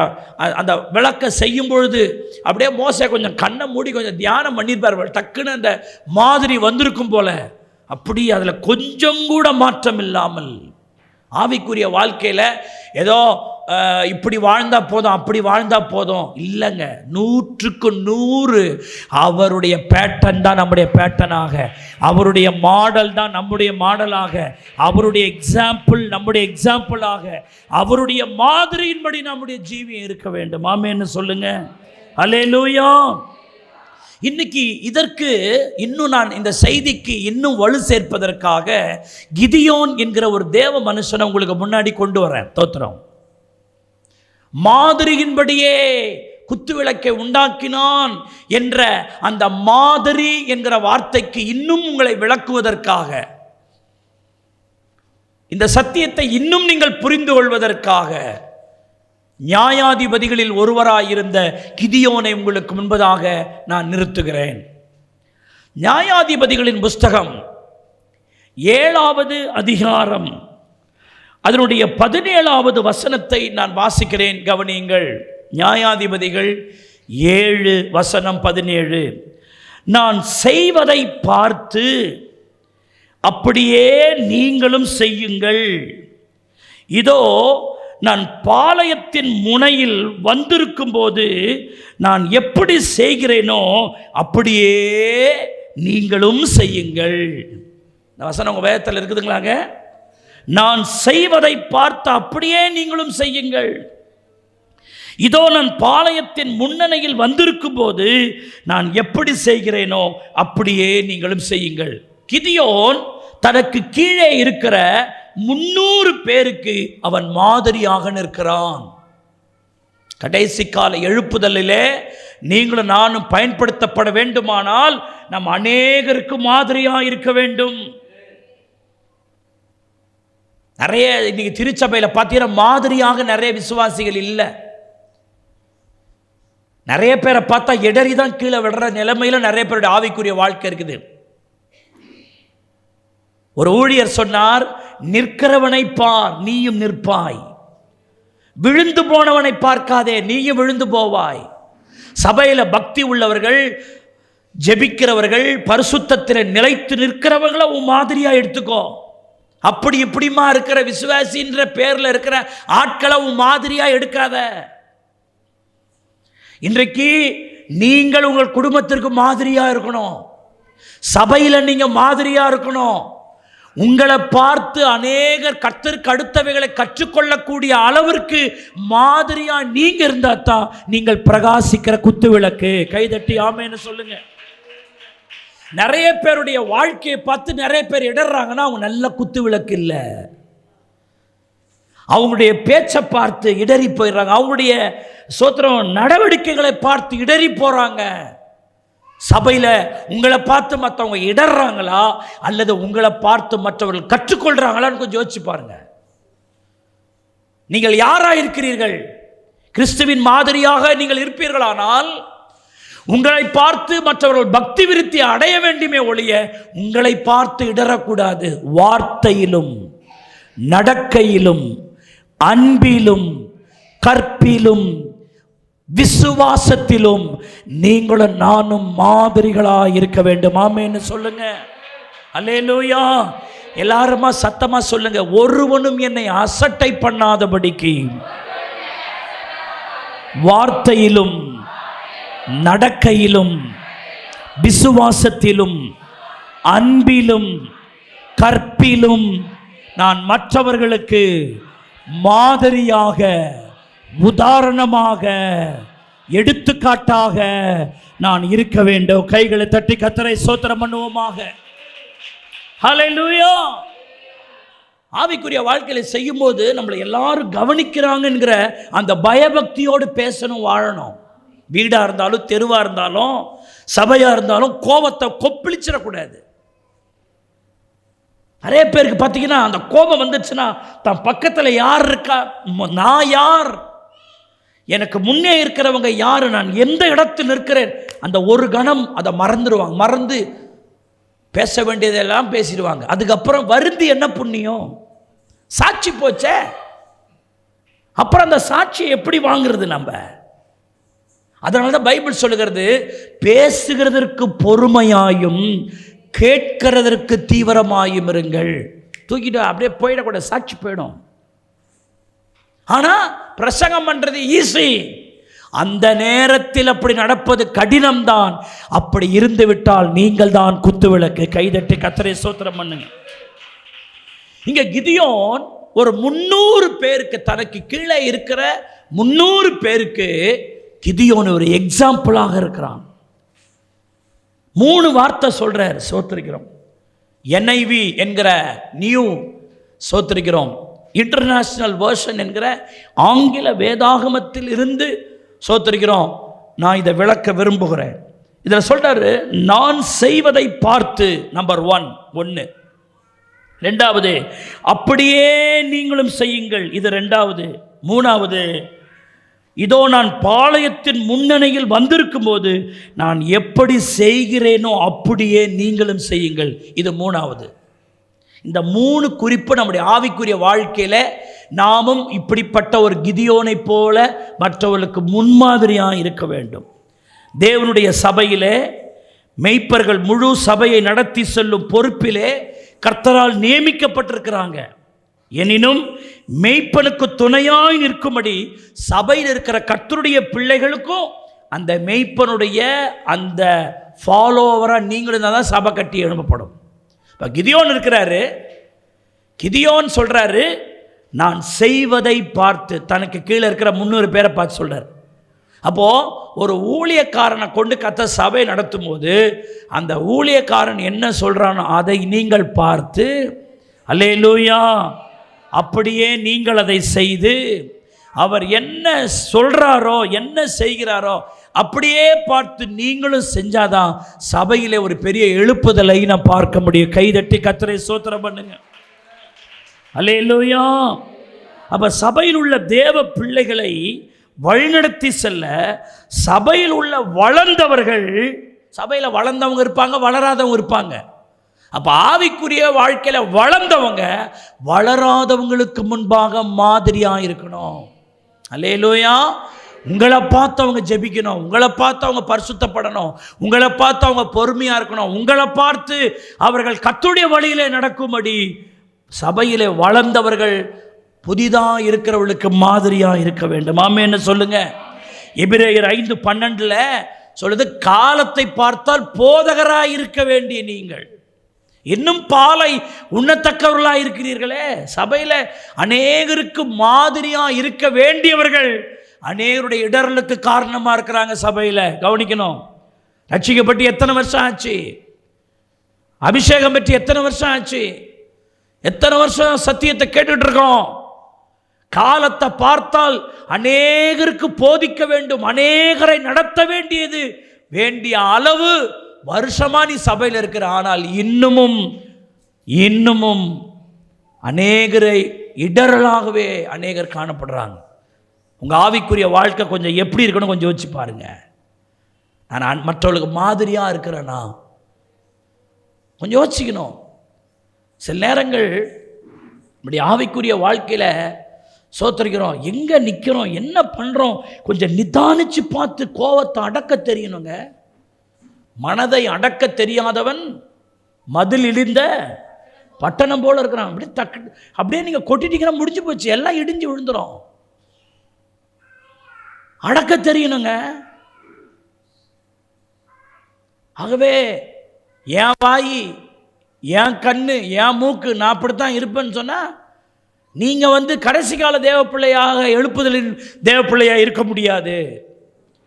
அந்த விளக்கை செய்யும் பொழுது அப்படியே மோசே கொஞ்சம் கண்ணை மூடி கொஞ்சம் தியானம் பண்ணியிருப்பார். டக்குன்னு அந்த மாதிரி வந்திருக்கும் போல. அப்படி அதில் கொஞ்சம் கூட மாற்றம் இல்லாமல் ஆவிக்குரிய வாழ்க்கையில் ஏதோ இப்படி வாழ்ந்தால் போதும், அப்படி வாழ்ந்தால் போதும் இல்லைங்க. 100க்கு 100 அவருடைய பேட்டர்ன் தான் நம்முடைய பேட்டர்னாக, அவருடைய மாடல் தான் நம்முடைய மாடலாக, அவருடைய எக்ஸாம்பிள் நம்முடைய எக்ஸாம்பிளாக, அவருடைய மாதிரியின்படி நம்முடைய ஜீவியம் இருக்க வேண்டும். ஆமென்னு சொல்லுங்க. அல்லேலூயா. இன்னைக்கு இதற்கு இன்னும் நான் இந்த செய்திக்கு இன்னும் வலு சேர்ப்பதற்காக கிதியோன் என்கிற ஒரு தேவ மனுஷனை உங்களுக்கு முன்னாடி கொண்டு வரேன். தோத்திரம். மாதிரியின்படியே குத்துவிளக்கை உண்டாக்கினான் என்ற அந்த மாதிரி என்கிற வார்த்தைக்கு இன்னும் உங்களை விளக்குவதற்காக, இந்த சத்தியத்தை இன்னும் நீங்கள் புரிந்து கொள்வதற்காக நியாயாதிபதிகளில் ஒருவராயிருந்த கிதியோனை உங்களுக்கு முன்பதாக நான் நிறுத்துகிறேன். நியாயாதிபதிகளின் புஸ்தகம் 7வது அதிகாரம் அதனுடைய 17வது வசனத்தை நான் வாசிக்கிறேன், கவனியுங்கள். நியாயாதிபதிகள் 7:17. நான் செய்வதை பார்த்து அப்படியே நீங்களும் செய்யுங்கள். இதோ நான் பாளையத்தின் முனையில் வந்திருக்கும் போது நான் எப்படி செய்கிறேனோ அப்படியே நீங்களும் செய்யுங்கள். இந்த வசனம் உங்கள் வேதத்தில் இருக்குதுங்களாங்க? நான் செய்வதை பார்த்து அப்படியே நீங்களும் செய்யுங்கள். இதோ நான் பாளையத்தின் முன்னணியில் வந்திருக்கும் போது நான் எப்படி செய்கிறேனோ அப்படியே நீங்களும் செய்யுங்கள். கிதியோன் தனக்கு கீழே இருக்கிற 300 பேருக்கு அவன் மாதிரியாக நிற்கிறான். கடைசி கால எழுப்புதலிலே நீங்களும் நானும் பயன்படுத்தப்பட வேண்டுமானால் நாம் அநேகருக்கு மாதிரியாக இருக்க வேண்டும். நிறைய இன்னைக்கு திருச்சபையில் பார்த்தீங்கன்னா மாதிரியாக நிறைய விசுவாசிகள் இல்லை. நிறைய பேரை பார்த்தா இடறி தான் கீழே விடுற நிலைமையில நிறைய பேருடைய ஆவிக்குரிய வாழ்க்கை இருக்குது. ஒரு ஊழியர் சொன்னார், நிற்கிறவனை பார் நீயும் நிற்பாய், விழுந்து போனவனை பார்க்காதே நீயும் விழுந்து போவாய். சபையில் பக்தி உள்ளவர்கள், ஜெபிக்கிறவர்கள், பரிசுத்தத்தில் நிலைத்து நிற்கிறவங்கள உன் மாதிரியா எடுத்துக்கோ. அப்படி இப்படிமா இருக்கிற விசுவாசின்ற பேர்ல இருக்கிற ஆட்களை உன் மாதிரியா எடுக்காத. இன்றைக்கு நீங்கள் உங்கள் குடும்பத்திற்கு மாதிரியா இருக்கணும். சபையில் நீங்க மாதிரியா இருக்கணும். உங்களை பார்த்து அநேகர் கர்த்தருக்கு அடுத்தவைகளை கற்றுக்கொள்ளக்கூடிய அளவிற்கு மாதிரியா நீங்க இருந்தா தான் நீங்கள் பிரகாசிக்கிற குத்து விளக்கு. கைதட்டி ஆமேன்னு சொல்லுங்க. நிறைய பேருடைய வாழ்க்கையை பார்த்து நிறைய பேர் இடறாங்கன்னா அவங்க நல்ல குத்து விளக்கு இல்லை. அவங்களுடைய பேச்சை பார்த்து இடறி போயிடுறாங்க. அவங்களுடைய சோத்திரம் நடவடிக்கைகளை பார்த்து இடறி போறாங்க. சபையில் உங்களை பார்த்து மற்றவங்க இடறாங்களா அல்லது உங்களை பார்த்து மற்றவர்கள் கற்றுக்கொள்றாங்களான்னு கொஞ்சம் யோசிச்சு பாருங்க. நீங்கள் யாரா இருக்கிறீர்கள்? கிறிஸ்துவின் மாதிரியாக நீங்கள் இருப்பீர்களானால் உங்களை பார்த்து மற்றவர்கள் பக்தி விருத்தி அடைய வேண்டுமே ஒழிய உங்களை பார்த்து இடறக்கூடாது. வார்த்தையிலும் நடக்கையிலும் அன்பிலும் கற்பிலும் விசுவாசத்திலும் நீங்களும் நானும் மாதிரிகளாக இருக்க வேண்டும். ஆமென்னு சொல்லுங்க. அல்லேலூயா. எல்லாருமா சத்தமா சொல்லுங்க. ஒருவனும் என்னை அசட்டை பண்ணாதபடிக்கு வார்த்தையிலும் நடக்கையிலும் விசுவாசத்திலும் அன்பிலும் கற்பிலும் நான் மற்றவர்களுக்கு மாதிரியாக, உதாரணமாக, எடுத்துக்காட்டாக நான் இருக்க வேண்டும். கைகளை தட்டி கர்த்தரை ஸ்தோத்திரம் பண்ணுவோமாக. ஹல்லேலூயா. ஆவிக்குரிய வாழ்க்கையில செய்யும் போது நம்மளை எல்லாரும் கவனிக்கிறாங்கங்கிற அந்த பயபக்தியோடு பேசணும், வாழணும். வீடா இருந்தாலும் தெருவா இருந்தாலும் சபையா இருந்தாலும் கோபத்தை கொப்பளிச்சிடக்கூடாது. நிறைய பேருக்கு பார்த்தீங்கன்னா அந்த கோபம் வந்துச்சுன்னா தன் பக்கத்தில் யார் இருக்கா, நான் யார், எனக்கு முன்னே இருக்கிறவங்க யாரு, நான் எந்த இடத்தில் இருக்கிறேன், அந்த ஒரு கணம் அதை மறந்துடுவாங்க. மறந்து பேச வேண்டியதெல்லாம் பேசிடுவாங்க. அதுக்கப்புறம் வருந்தி என்ன புண்ணியம்? சாட்சி போச்சே. அப்புறம் அந்த சாட்சியை எப்படி வாங்குறது நம்ம? அதனால தான் பைபிள் சொல்லுகிறது, பேசுகிறதற்கு பொறுமையாயும் கேட்கிறதற்கு தீவிரமாயும் இருங்கள். தூக்கிட்டு அப்படியே போயிடக்கூடாது, சாட்சி போயிடும். ஆனா பிரசங்கம் பண்றது ஈஸி. அந்த நேரத்தில் அப்படி நடப்பது கடினம்தான். அப்படி இருந்து விட்டால் நீங்கள் தான் குத்துவிளக்கு. கைதட்டி கர்த்தரை ஸ்தோத்திரம் பண்ணுங்க. இங்க கிதியோன் ஒரு 300 பேருக்கு, தனக்கு கீழே இருக்கிற 300 பேருக்கு கிதியோன் ஒரு எக்ஸாம்பிளாக இருக்கிறான். 3 வார்த்தை சொல்றார். சோத்திரிக்கிறோம். NIV என்கிற நியூ சோத்திரிக்கிறோம், இன்டர்நேஷனல் வெர்ஷன் என்கிற ஆங்கில வேதாகமத்தில் இருந்து சோத்திரிக்கிறோம். நான் இதை விளக்க விரும்புகிறேன். இதில் சொல்றாரு, நான் செய்வதை பார்த்து. நம்பர் 1. ரெண்டாவது, அப்படியே நீங்களும் செய்யுங்கள். இது 2வது. 3வது, இதோ நான் பாளையத்தின் முன்னணியில் வந்திருக்கும் போது நான் எப்படி செய்கிறேனோ அப்படியே நீங்களும் செய்யுங்கள். இது 3வது. இந்த 3 குறிப்பு நம்முடைய ஆவிக்குரிய வாழ்க்கையில் நாமும் இப்படிப்பட்ட ஒரு கிதியோனை போல மற்றவர்களுக்கு முன்மாதிரியாக இருக்க வேண்டும். தேவனுடைய சபையிலே மெய்ப்பர்கள் முழு சபையை நடத்தி செல்லும் பொறுப்பிலே கர்த்தரால் நியமிக்கப்பட்டிருக்கிறாங்க. எனினும் மெய்ப்பனுக்கு துணையாய் நிற்கும்படி சபையில் இருக்கிற கர்த்தருடைய பிள்ளைகளுக்கும் அந்த மெய்ப்பனுடைய அந்த ஃபாலோவராக நீங்களும் தான் சபை கட்டி எழுப்பப்படும். இப்போ கிதியோன் இருக்கிறாரு, கிதியோன் சொல்கிறாரு, நான் செய்வதை பார்த்து தனக்கு கீழே இருக்கிற 300 பேரை பார்த்து சொல்கிறார். அப்போது ஒரு ஊழியக்காரனை கொண்டு கர்த்தர் சபை நடத்தும் போது அந்த ஊழியக்காரன் என்ன சொல்கிறானோ அதை நீங்கள் பார்த்து, அல்லேலூயா, அப்படியே நீங்கள் அதை செய்து அவர் என்ன சொல்கிறாரோ என்ன செய்கிறாரோ அப்படியே பார்த்து நீங்களும் செஞ்சாதான் சபையிலே ஒரு பெரிய எழுப்புதலை நான் பார்க்க முடியும். கைதட்டி கர்த்தரை ஸ்தோத்திரம் பண்ணுங்க. அல்லேலூயா. அப்போ சபையில் உள்ள தேவ பிள்ளைகளை வழிநடத்தி செல்ல சபையில் உள்ள வளர்ந்தவர்கள், சபையில் வளர்ந்தவங்க இருப்பாங்க, வளராதவங்க இருப்பாங்க. அப்போ ஆவிக்குரிய வாழ்க்கையில் வளர்ந்தவங்க வளராதவங்களுக்கு முன்பாக மாதிரியாக இருக்கணும். அல்லேலூயா. உங்களை பார்த்து அவங்க ஜெபிக்கணும், உங்களை பார்த்து அவங்க பரிசுத்தப்படணும், உங்களை பார்த்து அவங்க பொறுமையாக இருக்கணும், உங்களை பார்த்து அவர்கள் கர்த்தருடைய வழியிலே நடக்கும்படி சபையிலே வளர்ந்தவர்கள் புதிதாக இருக்கிறவர்களுக்கு மாதிரியாக இருக்க வேண்டும். ஆமென்னு சொல்லுங்க. எபிரேயர் 5:12 சொல்லுது, காலத்தை பார்த்தால் போதகராக இருக்க வேண்டிய நீங்கள் இன்னும் பாலை உண்ணத்தக்கவர்களாக இருக்கிறீர்களே. சபையில் அநேகருக்கு மாதிரியாக இருக்க வேண்டியவர்கள் அநேகருடைய இடர்களுக்கு காரணமாக இருக்கிறாங்க. சபையில் கவனிக்கணும். ரட்சிக்கப்பட்டு எத்தனை வருஷம் ஆச்சு? அபிஷேகம் பெற்று எத்தனை வருஷம் ஆச்சு? எத்தனை வருஷம் சத்தியத்தை கேட்டுட்டு இருக்கோம்? காலத்தை பார்த்தால் அநேகருக்கு போதிக்க வேண்டும், அநேகரை நடத்த வேண்டியது வேண்டிய அளவு வருஷமா நீ சபையில் இருக்கிற. ஆனால் இன்னமும் அநேகரை இடரலாகவே அநேகர் காணப்படுறாங்க. உங்கள் ஆவிக்குரிய வாழ்க்கை கொஞ்சம் எப்படி இருக்கணும் கொஞ்சம் யோசிச்சு பாருங்க. நான் மற்றவர்களுக்கு மாதிரியாக இருக்கிறேன்னா கொஞ்சம் யோசிக்கணும். சில நேரங்கள் இப்படி ஆவிக்குரிய வாழ்க்கையில் சோத்தரிக்கிறோம், எங்கே நிற்கிறோம், என்ன பண்ணுறோம், கொஞ்சம் நிதானித்து பார்த்து கோவத்தை அடக்க தெரியணுங்க. மனதை அடக்க தெரியாதவன் மதில் இடிந்த பட்டணம் போல இருக்கிறான். அப்படியே நீங்கள் கொட்டிட்டீங்கன்னா முடிஞ்சு போச்சு, எல்லாம் இடிஞ்சு விழுந்துடும். அடக்க தெரியணுங்க. ஆகவே என் வாய், என் கண்ணு, என் மூக்கு, நான் அப்படித்தான் இருப்பேன்னு சொன்னால் நீங்கள் கடைசி கால தேவ பிள்ளையாக எழுப்புதலின் தேவ பிள்ளையாக இருக்க முடியாது.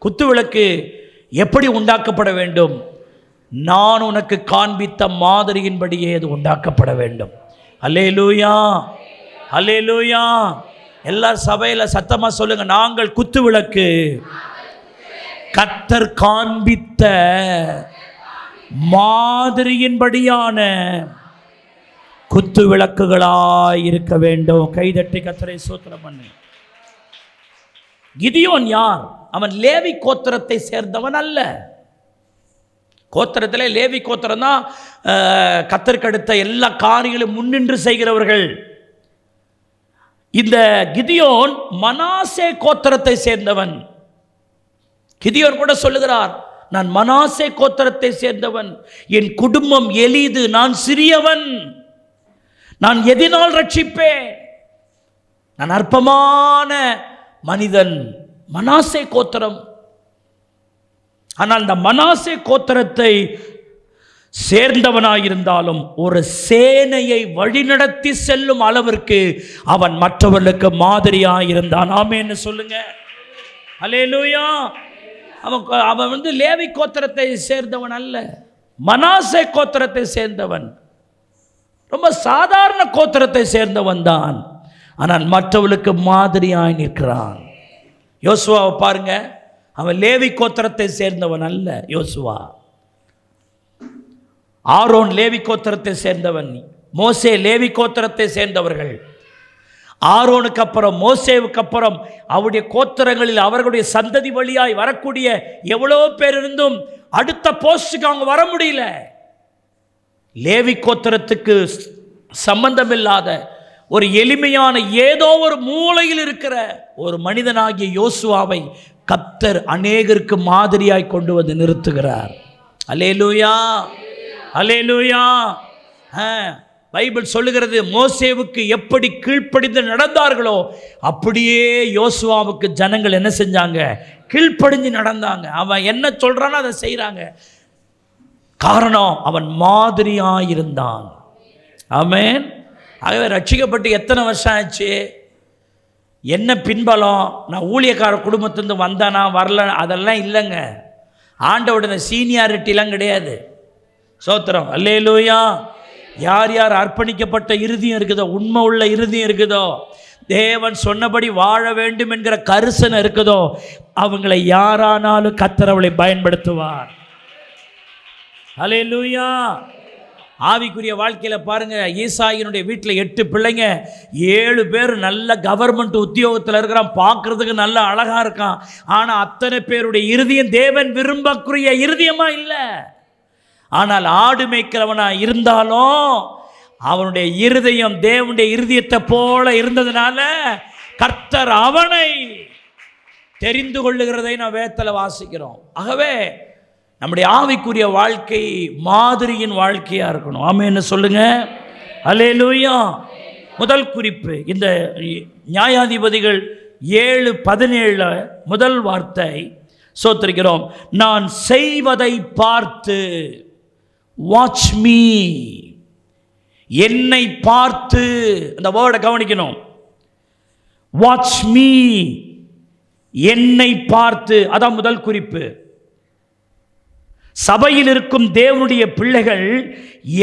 குத்து விளக்கு எப்படி உண்டாக்கப்பட வேண்டும்? நான் உனக்கு காண்பித்த மாதிரியின்படியே அது உண்டாக்கப்பட வேண்டும். அல்லேலூயா, அல்லேலூயா. எல்லா சபையில் சத்தமாக சொல்லுங்க, நாங்கள் குத்து விளக்கு கர்த்தர் காண்பித்த மாதிரியின்படியான குத்து விளக்குகளாய் இருக்க வேண்டும். கைதட்டி கர்த்தரை ஸ்தோத்திரம் பண்ணு. கிதியோன் யார்? அவன் லேவி கோத்திரத்தை சேர்ந்தவன் அல்ல. கோத்திரத்தில் லேவி கோத்திரம் தான் கர்த்தருக்கு அடுத்த எல்லா காரியங்களும் முன்னின்று செய்கிறவர்கள். இந்த கிதியோன் மனாசே கோத்திரத்தை சேர்ந்தவன். கிதியோன் கூட சொல்லுகிறார், நான் மனாசே கோத்திரத்தை சேர்ந்தவன், என் குடும்பம் எளிது, நான் சிறியவன், நான் எதினால் ரட்சிப்பேன், நான் அற்பமான மனிதன். மனாசே கோத்திரம். ஆனால் இந்த மனாசே கோத்திரத்தை சேர்ந்தவனாயிருந்தாலும் ஒரு சேனையை வழிநடத்தி செல்லும் அளவிற்கு அவன் மற்றவர்களுக்கு மாதிரியாயிருந்தான். ஆமென்னு சொல்லுங்க. அல்லேலூயா. அவன் லேவி கோத்திரத்தை சேர்ந்தவன் அல்ல, மனாசே கோத்திரத்தை சேர்ந்தவன். ரொம்ப சாதாரண கோத்திரத்தை சேர்ந்தவன் தான். ஆனால் மற்றவர்களுக்கு மாதிரியாய் நிற்கிறான். யோசுவாவை பாருங்க, அவன் லேவி கோத்திரத்தை சேர்ந்தவன் அல்ல. யோசுவா, ஆரோன் லேவி கோத்திரத்தை சேர்ந்தவன், மோசே லேவி கோத்திரத்தை சேர்ந்தவர்கள். ஆரோனுக்கு அப்புறம் மோசேவுக்கு அப்புறம் அவருடைய கோத்திரங்களில் அவர்களுடைய சந்ததி வழியாய் வரக்கூடிய எவ்வளோ பேர் இருந்தும் அடுத்த போஸ்டுக்கு அவங்க வர முடியல. லேவி கோத்திரத்துக்கு சம்பந்தமில்லாத ஒரு எளிமையான ஏதோ ஒரு மூலையில் இருக்கிற ஒரு மனிதனாகிய யோசுவாவை கர்த்தர் அநேகருக்கு மாதிரியாய் கொண்டு வந்து நிறுத்துகிறார். அல்லேலூயா, அல்லேலூயா. பைபிள் சொல்லுகிறது, மோசேவுக்கு எப்படி கீழ்ப்படிந்து நடந்தார்களோ அப்படியே யோசுவாவுக்கு ஜனங்கள் என்ன செஞ்சாங்க? கீழ்ப்படிஞ்சு நடந்தாங்க. அவன் என்ன சொல்றானோ அதை செய்கிறாங்க. காரணம், அவன் மாதிரியாயிருந்தான். ஆமென். ஆகவே ரட்சிக்கப்பட்டு எத்தனை வருஷம் ஆச்சு? என்ன பின்பலம்? நான் ஊழியக்கார குடும்பத்திலிருந்து வந்தானா வரல, அதெல்லாம் இல்லைங்க. ஆண்டவுடைய சீனியாரிட்டிலாம் கிடையாது. சோத்திரம், அல்லேலூயா. யார் யார் அர்ப்பணிக்கப்பட்ட இருதயம் இருக்குதோ, உண்மை உள்ள இருதயம் இருக்குதோ, தேவன் சொன்னபடி வாழ வேண்டும் என்கிற கரிசனை இருக்குதோ, அவங்களை யாரானாலும் கர்த்தர் அவளை பயன்படுத்துவார். அல்லேலூயா. ஆவிக்குரிய வாழ்க்கையில் பாருங்க, ஈசாயினுடைய வீட்டில் 8 பிள்ளைங்க, 7 பேர் நல்ல கவர்மெண்ட் உத்தியோகத்தில் இருக்கிறான், பார்க்கறதுக்கு நல்ல அழகா இருக்கான். ஆனால் அத்தனை பேருடைய இருதயம் தேவன் விரும்பக்கூடிய இருதயமா இல்லை. ஆனால் ஆடு மேய்க்கிறவனா இருந்தாலும் அவனுடைய இருதயம் தேவனுடைய இருதயத்தை போல இருந்ததுனால கர்த்தர் அவனை தெரிந்து கொள்ளுகிறதை நான் வேதத்தில் வாசிக்கிறோம். ஆகவே நம்முடைய ஆவிக்குரிய வாழ்க்கை மாதிரியின் வாழ்க்கையா இருக்கணும். ஆமென்னு சொல்லுங்க. அல்லேலூயா. முதல் குறிப்பு, இந்த நியாயாதிபதிகள் 7:17 முதல் வார்த்தை, சோத்திருக்கிறோம், நான் செய்வதை பார்த்து, வாட்ச் மீ, என்னை பார்த்து. அந்த வேர்டை கவனிக்கணும். வாட்ச் மீ, என்னை பார்த்து. அதான் முதல் குறிப்பு. சபையில் இருக்கும் தேவனுடைய பிள்ளைகள்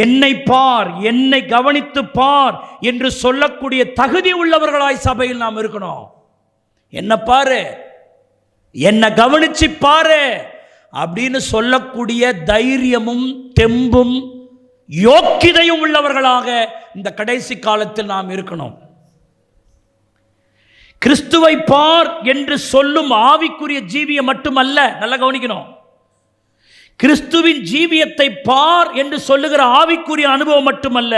என்னை பார், என்னை கவனித்து பார் என்று சொல்லக்கூடிய தகுதி உள்ளவர்களாய் சபையில் நாம் இருக்கணும். என்ன பாரு, என்னை கவனிச்சு பாரு அப்படின்னு சொல்லக்கூடிய தைரியமும் தெம்பும் யோக்கியதையும் உள்ளவர்களாக இந்த கடைசி காலத்தில் நாம் இருக்கணும். கிறிஸ்துவை பார் என்று சொல்லும் ஆவிக்குரிய ஜீவியம் மட்டுமல்ல, நல்லா கவனிக்கணும். கிறிஸ்துவின் ஜீவியத்தை பார் என்று சொல்லுகிற ஆவிக்குரிய அனுபவம் மட்டுமல்ல,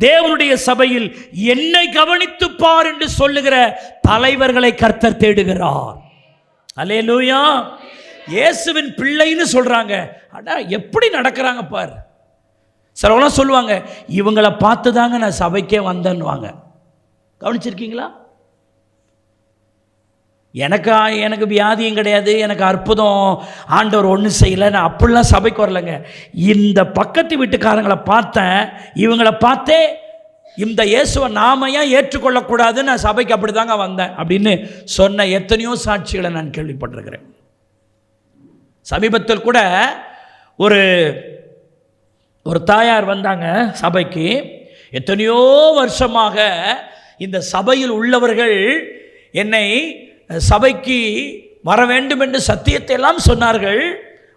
தேவனுடைய சபையில் என்னை கவனித்து பார் என்று சொல்லுகிற தலைவர்களை கர்த்தர் தேடுகிறார். அல்லேலூயா. இயேசுவின் பிள்ளைன்னு சொல்றாங்க. அடா எப்படி நடக்கிறாங்க பார். சிலவங்களாம் சொல்லுவாங்க, இவங்களை பார்த்து தாங்க நான் சபைக்கே வந்தேன்னுவாங்க. கவனிச்சிருக்கீங்களா? எனக்கு வியாதியும் கிடையாது, எனக்கு அற்புதம் ஆண்டவர் ஒன்றும் செய்யலை, நான் அப்படிலாம் சபைக்கு வரலைங்க. இந்த பக்கத்து வீட்டுக்காரங்களை பார்த்தேன், இவங்களை பார்த்தே இந்த இயேசுவை நாம ஏன் ஏற்றுக்கொள்ளக்கூடாதுன்னு நான் சபைக்கு அப்படி தாங்க வந்தேன் அப்படின்னு சொன்ன எத்தனையோ சாட்சிகளை நான் கேள்விப்பட்டிருக்கிறேன். சமீபத்தில் கூட ஒரு தாயார் வந்தாங்க சபைக்கு. எத்தனையோ வருஷமாக இந்த சபையில் உள்ளவர்கள் என்னை சபைக்கு வர வேண்டும் என்று சத்தியத்தை எல்லாம் சொன்னார்கள்.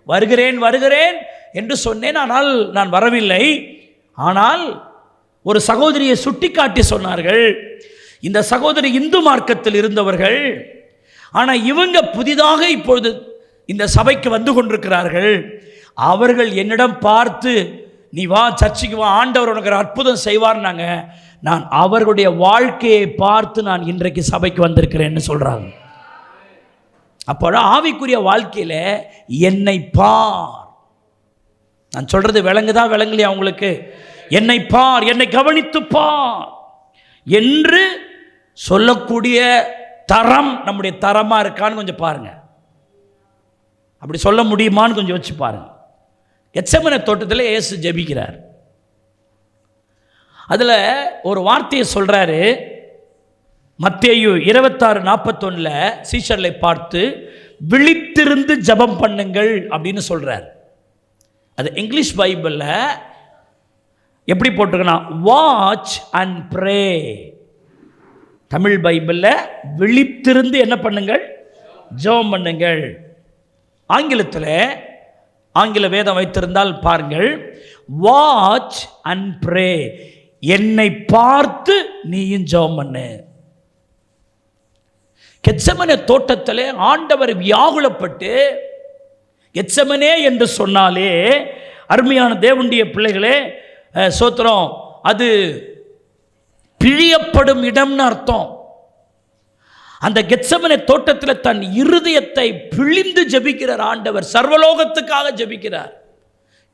வருகிறேன் வருகிறேன் என்று சொன்னேன், ஆனால் நான் வரவில்லை. ஆனால் ஒரு சகோதரியை சுட்டி காட்டி சொன்னார்கள். இந்த சகோதரி இந்து மார்க்கத்தில் இருந்தவர்கள், ஆனால் இவங்க புதிதாக இப்பொழுது இந்த சபைக்கு வந்து கொண்டிருக்கிறார்கள். அவர்கள் என்னிடம் பார்த்து, நீ வா சர்ச்சுக்கு வா, ஆண்டவர் உனக்கு அற்புதம் செய்வார்னாங்க. நான் அவர்களுடைய வாழ்க்கையை பார்த்து நான் இன்றைக்கு சபைக்கு வந்திருக்கிறேன்னு சொல்றாங்க. அப்போ ஆவிக்குரிய வாழ்க்கையில் என்னை பார், நான் சொல்றது விளங்குதா விளங்கலையா உங்களுக்கு? என்னை பார், என்னை கவனித்து பார் என்று சொல்லக்கூடிய தரம் நம்முடைய தரமா இருக்கான்னு கொஞ்சம் பாருங்க. அப்படி சொல்ல முடியுமான்னு கொஞ்சம் வச்சு பாருங்க. கெத்செமனே தோட்டத்தில் இயேசு ஜெபிக்கிறார். அதில் ஒரு வார்த்தையை சொல்றாரு. மத்தேயு 26:41 சீஷர்களை பார்த்து விழித்திருந்து ஜெபம் பண்ணுங்கள் அப்படின்னு சொல்றார். அது இங்கிலீஷ் பைபிளில் எப்படி போட்டிருக்கனா, வாட்ச் அண்ட் ப்ரே. தமிழ் பைபிளில் விழித்திருந்து என்ன பண்ணுங்கள், ஜெபம் பண்ணுங்கள். ஆங்கிலத்தில் ஆங்கில வேதம் வைத்திருந்தால் பாருங்கள், வாட்ச் அண்ட் ப்ரே, என்னை பார்த்து நீயும் ஜெபம் பண்ணு. கெத்செமனே தோட்டத்திலே ஆண்டவர் வியாகுலப்பட்டு, கெத்செமனே என்று சொன்னாலே அருமையான தேவனுடைய பிள்ளைகளே சோத்திரம், அது பிழியப்படும் இடம்னு அர்த்தம். அந்த கெத்செமனே தோட்டத்தில் தன் இருதயத்தை பிழிந்து ஜெபிக்கிறார் ஆண்டவர். சர்வலோகத்துக்காக ஜெபிக்கிறார்,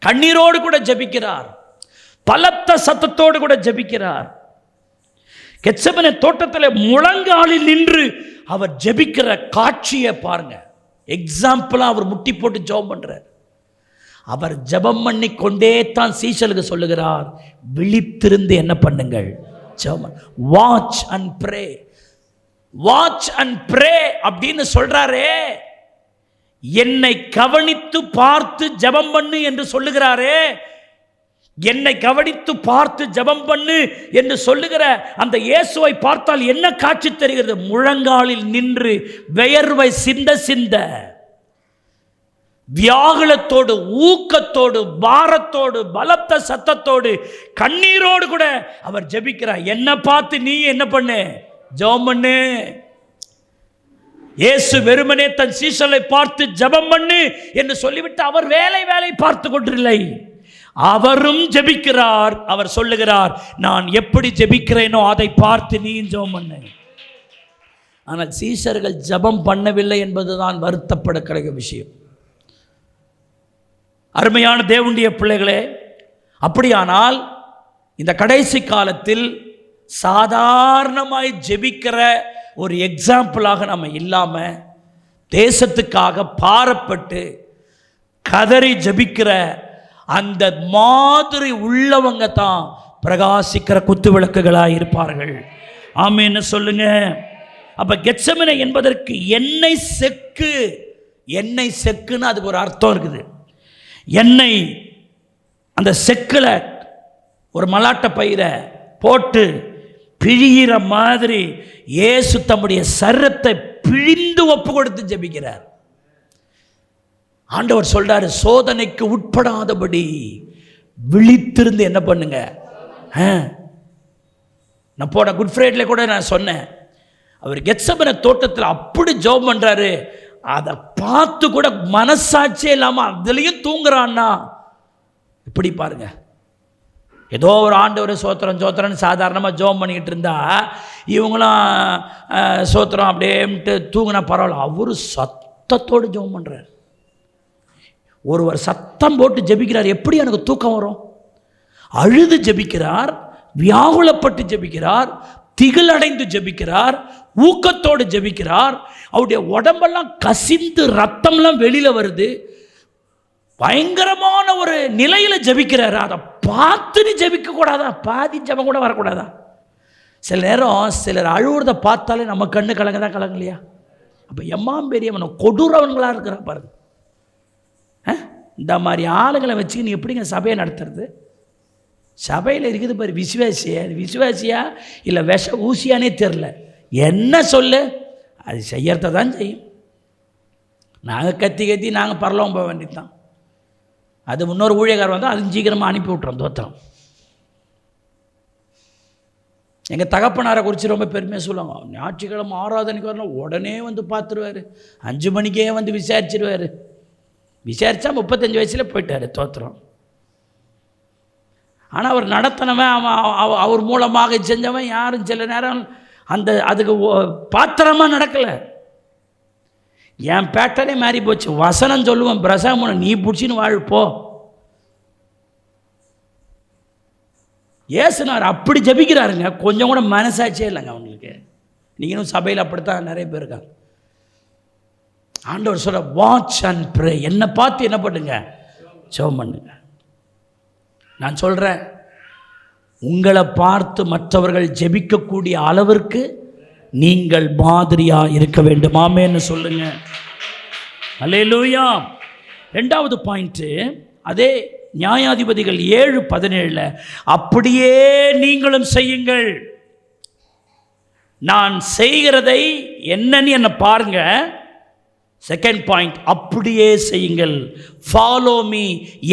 கண்ணீரோடு கூட ஜெபிக்கிறார். பலத்த சத்தத்தோடு கூட ஜெபிக்கிறார். கெத்செமனே தோட்டத்தில் முழங்காலில் நின்று அவர் ஜெபிக்கிற காட்சியை பாருங்க. எக்ஸாம்பிளா அவர் முட்டி போட்டு ஜெபம் பண்றார். அவர் ஜெபம் பண்ணி கொண்டே தான் சீஷலுக்கு சொல்லுகிறார், விழித்திருந்து என்ன பண்ணுங்கள், ஜெபம், watch and pray. Watch and pray அப்படின்னு சொல்றாரே, என்னை கவனித்து பார்த்து ஜெபம் பண்ணு என்று சொல்லுகிறாரே, என்னை கவனித்து பார்த்து ஜெபம் பண்ணு என்று சொல்லுகிற அந்த இயேசுவை பார்த்தால் என்ன காட்சி தெரிகிறது? முழங்காலில் நின்று வியர்வை சிந்த சிந்த வியாகுலத்தோடு, ஊக்கத்தோடு, பாரத்தோடு, பலத்த சத்தத்தோடு, கண்ணீரோடு கூட அவர் ஜெபிக்கிறார். என்ன பார்த்து நீ என்ன பண்ணு, ஜெபம் பண்ணு. இயேசு வெறுமனே தன் சீஷரை பார்த்து ஜெபம் பண்ணு என்று சொல்லிவிட்டு அவர் வேலை பார்த்து கொண்டிருக்கவில்லை. அவரும் ஜெபிக்கிறார். அவர் சொல்லுகிறார், நான் எப்படி ஜெபிக்கிறேனோ அதை பார்த்து நீ ஜெபம் பண்ணு. ஆனால் சீஷர்கள் ஜெபம் பண்ணவில்லை என்பதுதான் வருத்தப்படக்கூடிய விஷயம். அருமையான தேவனுடைய பிள்ளைகளே, அப்படியானால் இந்த கடைசி காலத்தில் சாதாரணமாய் ஜெபிக்கிற ஒரு எக்ஸாம்பிளாக நம்ம இல்லாமல், தேசத்துக்காக பாரப்பட்டு கதறி ஜெபிக்கிற அந்த மாதிரி உள்ளவங்க தான் பிரகாசிக்கிற குத்து விளக்குகளாக இருப்பார்கள். ஆமென்னு சொல்லுங்க. அப்ப கெத்செமனே என்பதற்கு எண்ணெய் செக்கு, எண்ணெய் செக்குன்னு அதுக்கு ஒரு அர்த்தம் இருக்குது. எண்ணெய் அந்த செக்கில் ஒரு மலாட்ட பயிரை போட்டு பிழிகிற மாதிரி இயேசு தம்முடைய சரீரத்தை பிழிந்து ஒப்பு கொடுத்து ஜெபிக்கிறார். ஆண்டவர் சொல்றாரு, சோதனைக்கு உட்படாதபடி விழித்திருந்து என்ன பண்ணுங்க. நான் போன குட் ஃப்ரைடே கூட நான் சொன்னேன், அவர் கெத்செமனே தோட்டத்தில் அப்படி ஜெபம் பண்றாரு, அதை பார்த்து கூட மனசாட்சியே இல்லாமல் அதுலேயும் தூங்குறான்னா இப்படி பாருங்க. ஏதோ ஒரு ஆண்டவர் சோத்திரம் சோத்திரன்னு சாதாரணமாக ஜெபம் பண்ணிக்கிட்டு இருந்தா இவங்களாம் சோத்திரம் அப்படின்ட்டு தூங்கினா பரவாயில்ல. அவரு சத்தத்தோடு ஜெபம் பண்ணுறார். ஒருவர் சத்தம் போட்டு ஜெபிக்கிறார், எப்படி எனக்கு தூக்கம் வரும்? அழுது ஜெபிக்கிறார், வியாகுலப்பட்டு ஜெபிக்கிறார், திகிலடைந்து ஜெபிக்கிறார், ஊக்கத்தோடு ஜெபிக்கிறார். அவருடைய உடம்பெல்லாம் கசிந்து ரத்தம்லாம் வெளியில வருது. பயங்கரமான ஒரு நிலையில ஜெபிக்கிறார். அதை பார்த்து நீ ஜெபிக்க கூடாதா? பாதி ஜெபம் கூட வரக்கூடாதா? சில நேரம் சிலர் அழுவுறதை பார்த்தாலே நம்ம கண்ணு கலங்கதான் கலங்கலையா? அப்போ எம்மாம் பெரியவன் கொடூரவன்களாக இருக்கிற பாருங்க. இந்த மாதிரி ஆளுங்களை வச்சு நீ எப்படிங்க சபையை நடத்துறது? சபையில் இருக்குது பாரு, விசுவாசியா இல்லை விஷ ஊசியானே தெரில. என்ன சொல்லு, அது செய்யறத தான் செய்யும். நாங்கள் கத்தி நாங்கள் பரலோகம் போக வேண்டியது தான். அது முன்னொரு ஊழியக்காரர் வந்தால் அது சீக்கிரமாக அனுப்பி விட்றோம் தோத்திரம். எங்கள் தகப்பனாரை குறித்து ரொம்ப பெருமையாக சொல்லுவாங்க. ஞாயிற்றுக்கிழமை ஆராதனைக்கு வரலாம், உடனே வந்து பார்த்துருவார். 5 மணிக்கே வந்து விசாரிச்சிருவார். விசாரித்தா 35 வயசில் போயிட்டார் தோத்திரம். ஆனால் அவர் நடத்தினவன், அவர் மூலமாக செஞ்சவன் யாரும் சில நேரம் அந்த அதுக்கு பாத்திரமாக நடக்கலை. என் பேட்டனே மாறி போச்சு. வசனம் சொல்லுவேன், பிரசாமனை நீ பிடிச்சின்னு வாழ்ப்போ. ஏசுனார் அப்படி ஜபிக்கிறாருங்க, கொஞ்சம் கூட மனசாட்சியே இல்லைங்க அவங்களுக்கு. நீங்களும் சபையில் அப்படித்தான் நிறைய பேர் இருக்காங்க. ஆண்டவர் சொல்ல, வாட்ச் அண்ட் ப்ரே. என்னை பார்த்து என்ன பண்ணுங்க, ஜெபம் பண்ணுங்க. நான் சொல்கிறேன், உங்களை பார்த்து மற்றவர்கள் ஜெபிக்கக்கூடிய அளவிற்கு நீங்கள் மாதிரியாக இருக்க வேண்டும். ஆமென்னு சொல்லுங்க. அல்லேலூயா. 2வது பாயிண்ட்டு, அதே நியாயாதிபதிகள் 7:17, அப்படியே நீங்களும் செய்யுங்கள். நான் செய்கிறதை என்னன்னு என்ன பாருங்க. செகண்ட் பாயிண்ட், அப்படியே செய்யுங்கள். ஃபாலோ மீ,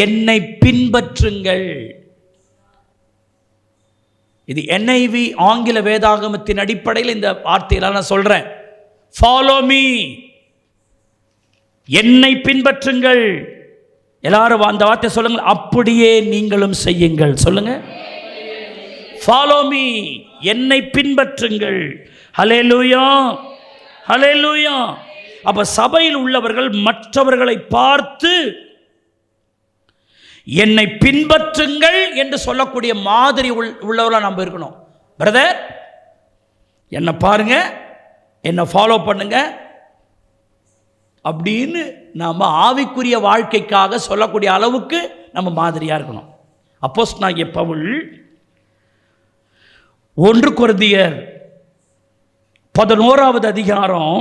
என்னை பின்பற்றுங்கள். இது NIV ஆங்கில வேதாகமத்தின் அடிப்படையில் இந்த வார்த்தையெல்லாம் நான் சொல்றேன். ஃபாலோ மீ, என்னை பின்பற்றுங்கள். எல்லாரும் அந்த வார்த்தை சொல்லுங்க, அப்படியே நீங்களும் செய்யுங்கள். சொல்லுங்க, ஃபாலோ மீ, என்னை பின்பற்றுங்கள். ஹல்லேலூயா, ஹல்லேலூயா. அப்ப சபையில் உள்ளவர்கள் மற்றவர்களை பார்த்து என்னை பின்பற்றுங்கள் என்று சொல்லக்கூடிய மாதிரி உள்ளவர்களாக நம்ம இருக்கணும். பிரதர், என்னை பாருங்க, என்னை ஃபாலோ பண்ணுங்க அப்படின்னு நாம் ஆவிக்குரிய வாழ்க்கைக்காக சொல்லக்கூடிய அளவுக்கு நம்ம மாதிரியாக இருக்கணும். அப்போஸ்தலனாகிய பவுல் 1 கொரிந்தியர் 11வது அதிகாரம்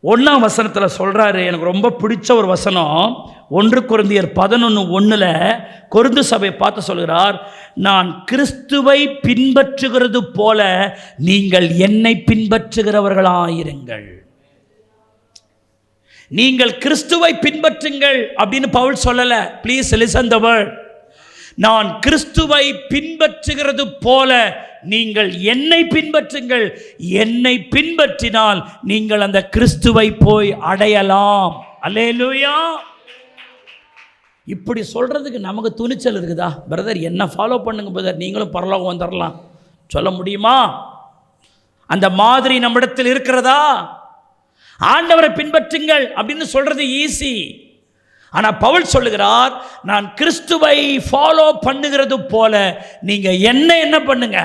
1ஆம் வசனத்தில் சொல்கிறாரு. எனக்கு ரொம்ப பிடிச்ச ஒரு வசனம். 1 கொரிந்தியர் 11:1 கொரிந்து சபையை பார்த்து சொல்கிறார், நான் கிறிஸ்துவை பின்பற்றுகிறது போல நீங்கள் என்னை பின்பற்றுகிறவர்களாயிருங்கள். நீங்கள் கிறிஸ்துவை பின்பற்றுங்கள் அப்படின்னு பவுல் சொல்லல. Please listen the word. நான் கிறிஸ்துவை பின்பற்றுகிறது போல நீங்கள் என்னை பின்பற்றுங்கள். என்னை பின்பற்றினால் நீங்கள் அந்த கிறிஸ்துவை போய் அடையலாம். அல்லேலூயா. இப்படி சொல்றதுக்கு நமக்கு துணிச்சல் இருக்குதா? பிரதர், என்ன ஃபாலோ பண்ணுங்க பிரதர், நீங்களும் பரலோகம் வந்துடலாம் சொல்ல முடியுமா? அந்த மாதிரி நம்மிடத்தில் இருக்கிறதா? ஆண்டவரை பின்பற்றுங்கள் அப்படின்னு சொல்றது ஈஸி. ஆனால் பவுல் சொல்லுகிறார், நான் கிறிஸ்துவை ஃபாலோ பண்ணுகிறது போல நீங்க என்ன பண்ணுங்க,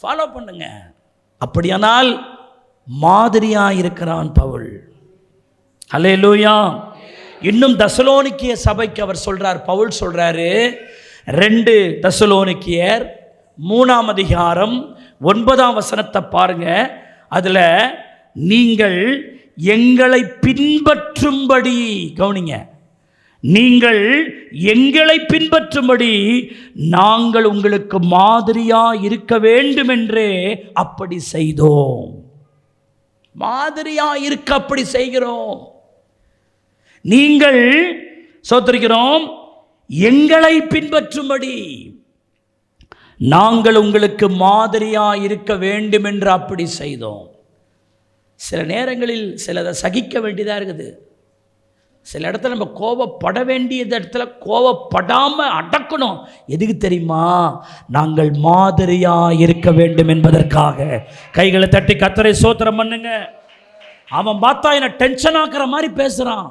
ஃபாலோ பண்ணுங்க. அப்படியானால் மாதிரியா இருக்கிறான் பவுல். அல்லேலூயா. இன்னும் தெசலோனிக்கிய சபைக்கு அவர் சொல்றார், பவுல் சொல்றாரு, 2 தெசலோனிக்கியர் 3ஆம் அதிகாரம் 9ஆம் வசனத்தை பாருங்க. அதுல நீங்கள் எங்களை பின்பற்றும்படி, கவனிங்க, நீங்கள் எங்களை பின்பற்றும்படி நாங்கள் உங்களுக்கு மாதிரியா இருக்க வேண்டும் என்றே அப்படி செய்தோம். மாதிரியா இருக்க அப்படி செய்கிறோம். நீங்கள் சோத்திரிக்கிறோம், எங்களை பின்பற்றும்படி நாங்கள் உங்களுக்கு மாதிரியா இருக்க வேண்டும் என்று அப்படி செய்தோம். சில நேரங்களில் சிலதை சகிக்க வேண்டியதாக இருக்குது. சில இடத்துல நம்ம கோபப்பட வேண்டியது இடத்துல கோபப்படாமல் அடக்கணும். எதுக்கு தெரியுமா? நாங்கள் மாதிரியா இருக்க வேண்டும் என்பதற்காக. கைகளை தட்டி கர்த்தரை ஸ்தோத்திரம் பண்ணுங்க. அவன் பார்த்தா என்ன டென்ஷன் ஆக்குற மாதிரி பேசுகிறான்.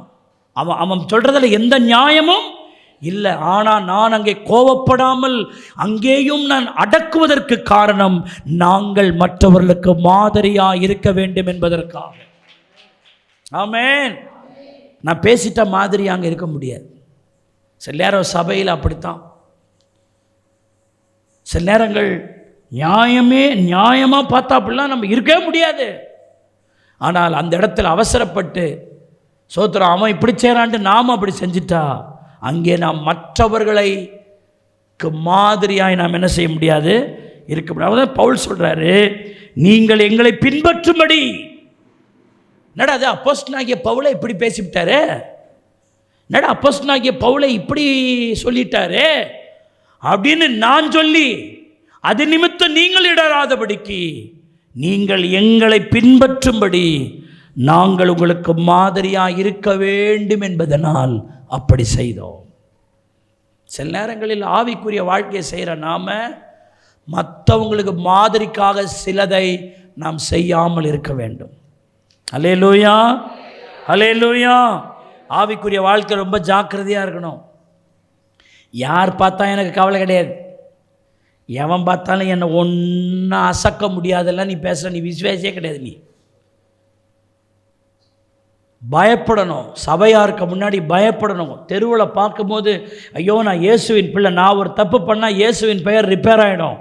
அவன் சொல்றதுல எந்த நியாயமும் இல்லை. ஆனால் நான் அங்கே கோபப்படாமல் அங்கேயும் நான் அடக்குவதற்கு காரணம் நாங்கள் மற்றவர்களுக்கு மாதிரியா இருக்க வேண்டும் என்பதற்காக. ஆமென். நான் பேசிட்ட மாதிரி அங்கே இருக்க முடியாது. சில நேரம் சபையில் அப்படித்தான். சில நேரங்கள் நியாயமாக பார்த்தா அப்படிலாம் நம்ம இருக்கவே முடியாது. ஆனால் அந்த இடத்துல அவசரப்பட்டு சோத்திரம் அவன் இப்படி செய்கிறான்ட்டு நாம் அப்படி செஞ்சிட்டா அங்கே நாம் மற்றவர்களுக்கு மாதிரியாய் நாம் என்ன செய்ய முடியாது, இருக்க முடியாது. பவுல் சொல்கிறாரு, நீங்கள் எங்களை பின்பற்றும்படி. என்னடா அது, அப்போஸ்தலனாகிய பவுலை இப்படி பேசிவிட்டாரு, என்னடா அப்போஸ்தலனாகிய பவுலை இப்படி சொல்லிட்டாரு அப்படின்னு நான் சொல்லி அது நிமித்தம் நீங்கள் இடராதபடிக்கு நீங்கள் எங்களை பின்பற்றும்படி நாங்கள் உங்களுக்கு மாதிரியாக இருக்க வேண்டும் என்பதனால் அப்படி செய்தோம். சில நேரங்களில் ஆவிக்குரிய வாழ்க்கையை செய்கிற நாம மற்றவங்களுக்கு மாதிரிக்காக சிலதை நாம் செய்யாமல் இருக்க வேண்டும். அல்லேலூயா, அல்லேலூயா. ஆவிக்குரிய வாழ்க்கை ரொம்ப ஜாக்கிரதையாக இருக்கணும். யார் பார்த்தா எனக்கு கவலை கிடையாது, எவன் பார்த்தாலும் என்னை ஒன்றும் அசக்க முடியாதெல்லாம் நீ பேசுகிற, நீ விசுவாசியே கிடையாது. நீ பயப்படணும். சபையாருக்கு முன்னாடி பயப்படணும். தெருவில் பார்க்கும்போது ஐயோ நான் இயேசுவின் பிள்ளை, நான் ஒரு தப்பு பண்ணால் இயேசுவின் பெயர் ரிப்பேர் ஆகிடும்.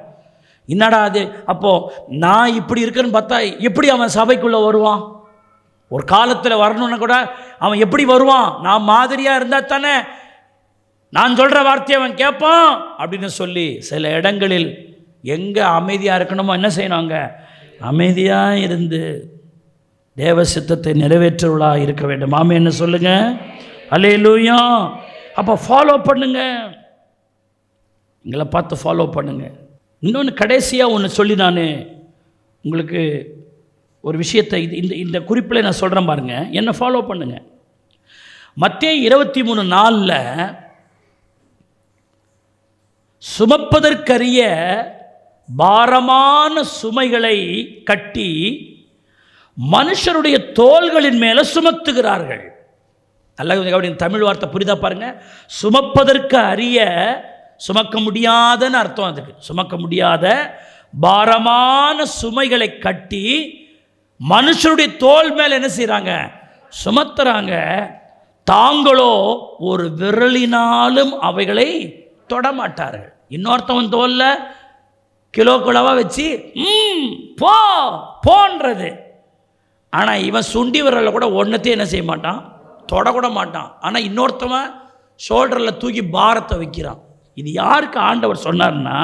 என்னடா அது, அப்போது நான் இப்படி இருக்கேன்னு பார்த்தா எப்படி அவன் சபைக்குள்ளே வருவான்? ஒரு காலத்தில் வரணுன்னு கூட அவன் எப்படி வருவான்? நான் மாதிரியாக இருந்தால் தானே நான் சொல்கிற வார்த்தையை அவன் கேட்பான் அப்படின்னு சொல்லி சில இடங்களில் எங்கே அமைதியாக இருக்கணுமோ என்ன செய்யணும், அங்கே அமைதியாக இருந்து தேவ சித்தத்தை நிறைவேற்றுவதாக இருக்க வேண்டும். ஆமே, என்ன சொல்லுங்க. அல்லேலூயா. அப்போ ஃபாலோ பண்ணுங்க, எங்களை பார்த்து ஃபாலோ பண்ணுங்க. இன்னொன்று கடைசியாக ஒன்று சொல்லி நான் உங்களுக்கு ஒரு விஷயத்தை இந்த குறிப்பில் நான் சொல்கிறேன் பாருங்க, என்ன ஃபாலோ பண்ணுங்க. மத்தேயு 23:4 சுமப்பதற்கரிய பாரமான சுமைகளை கட்டி மனுஷருடைய தோள்களின் மேலே சுமத்துகிறார்கள். அல்ல தமிழ் வார்த்தை புரிதா பாருங்க. சுமப்பதற்கு அரிய, சுமக்க முடியாதன்னு அர்த்தம். அதுக்கு சுமக்க முடியாத பாரமான சுமைகளை கட்டி மனுஷனுடைய தோள் மேல் என்ன செய்கிறாங்க? சுமத்துறாங்க. தாங்களோ ஒரு விரலினாலும் அவைகளை தொடமாட்டார்கள். இன்னொருத்தவன் தோளில் கிலோ கிலோவாக வச்சு போன்றது. ஆனால் இவன் சுண்டி விரலில் கூட ஒன்றத்தையும் என்ன செய்ய மாட்டான், தொடக்கூட மாட்டான். ஆனால் இன்னொருத்தவன் ஷோல்டரில் தூக்கி பாரத்தை வைக்கிறான். இது யாருக்கு ஆண்டவர் சொன்னார்னா,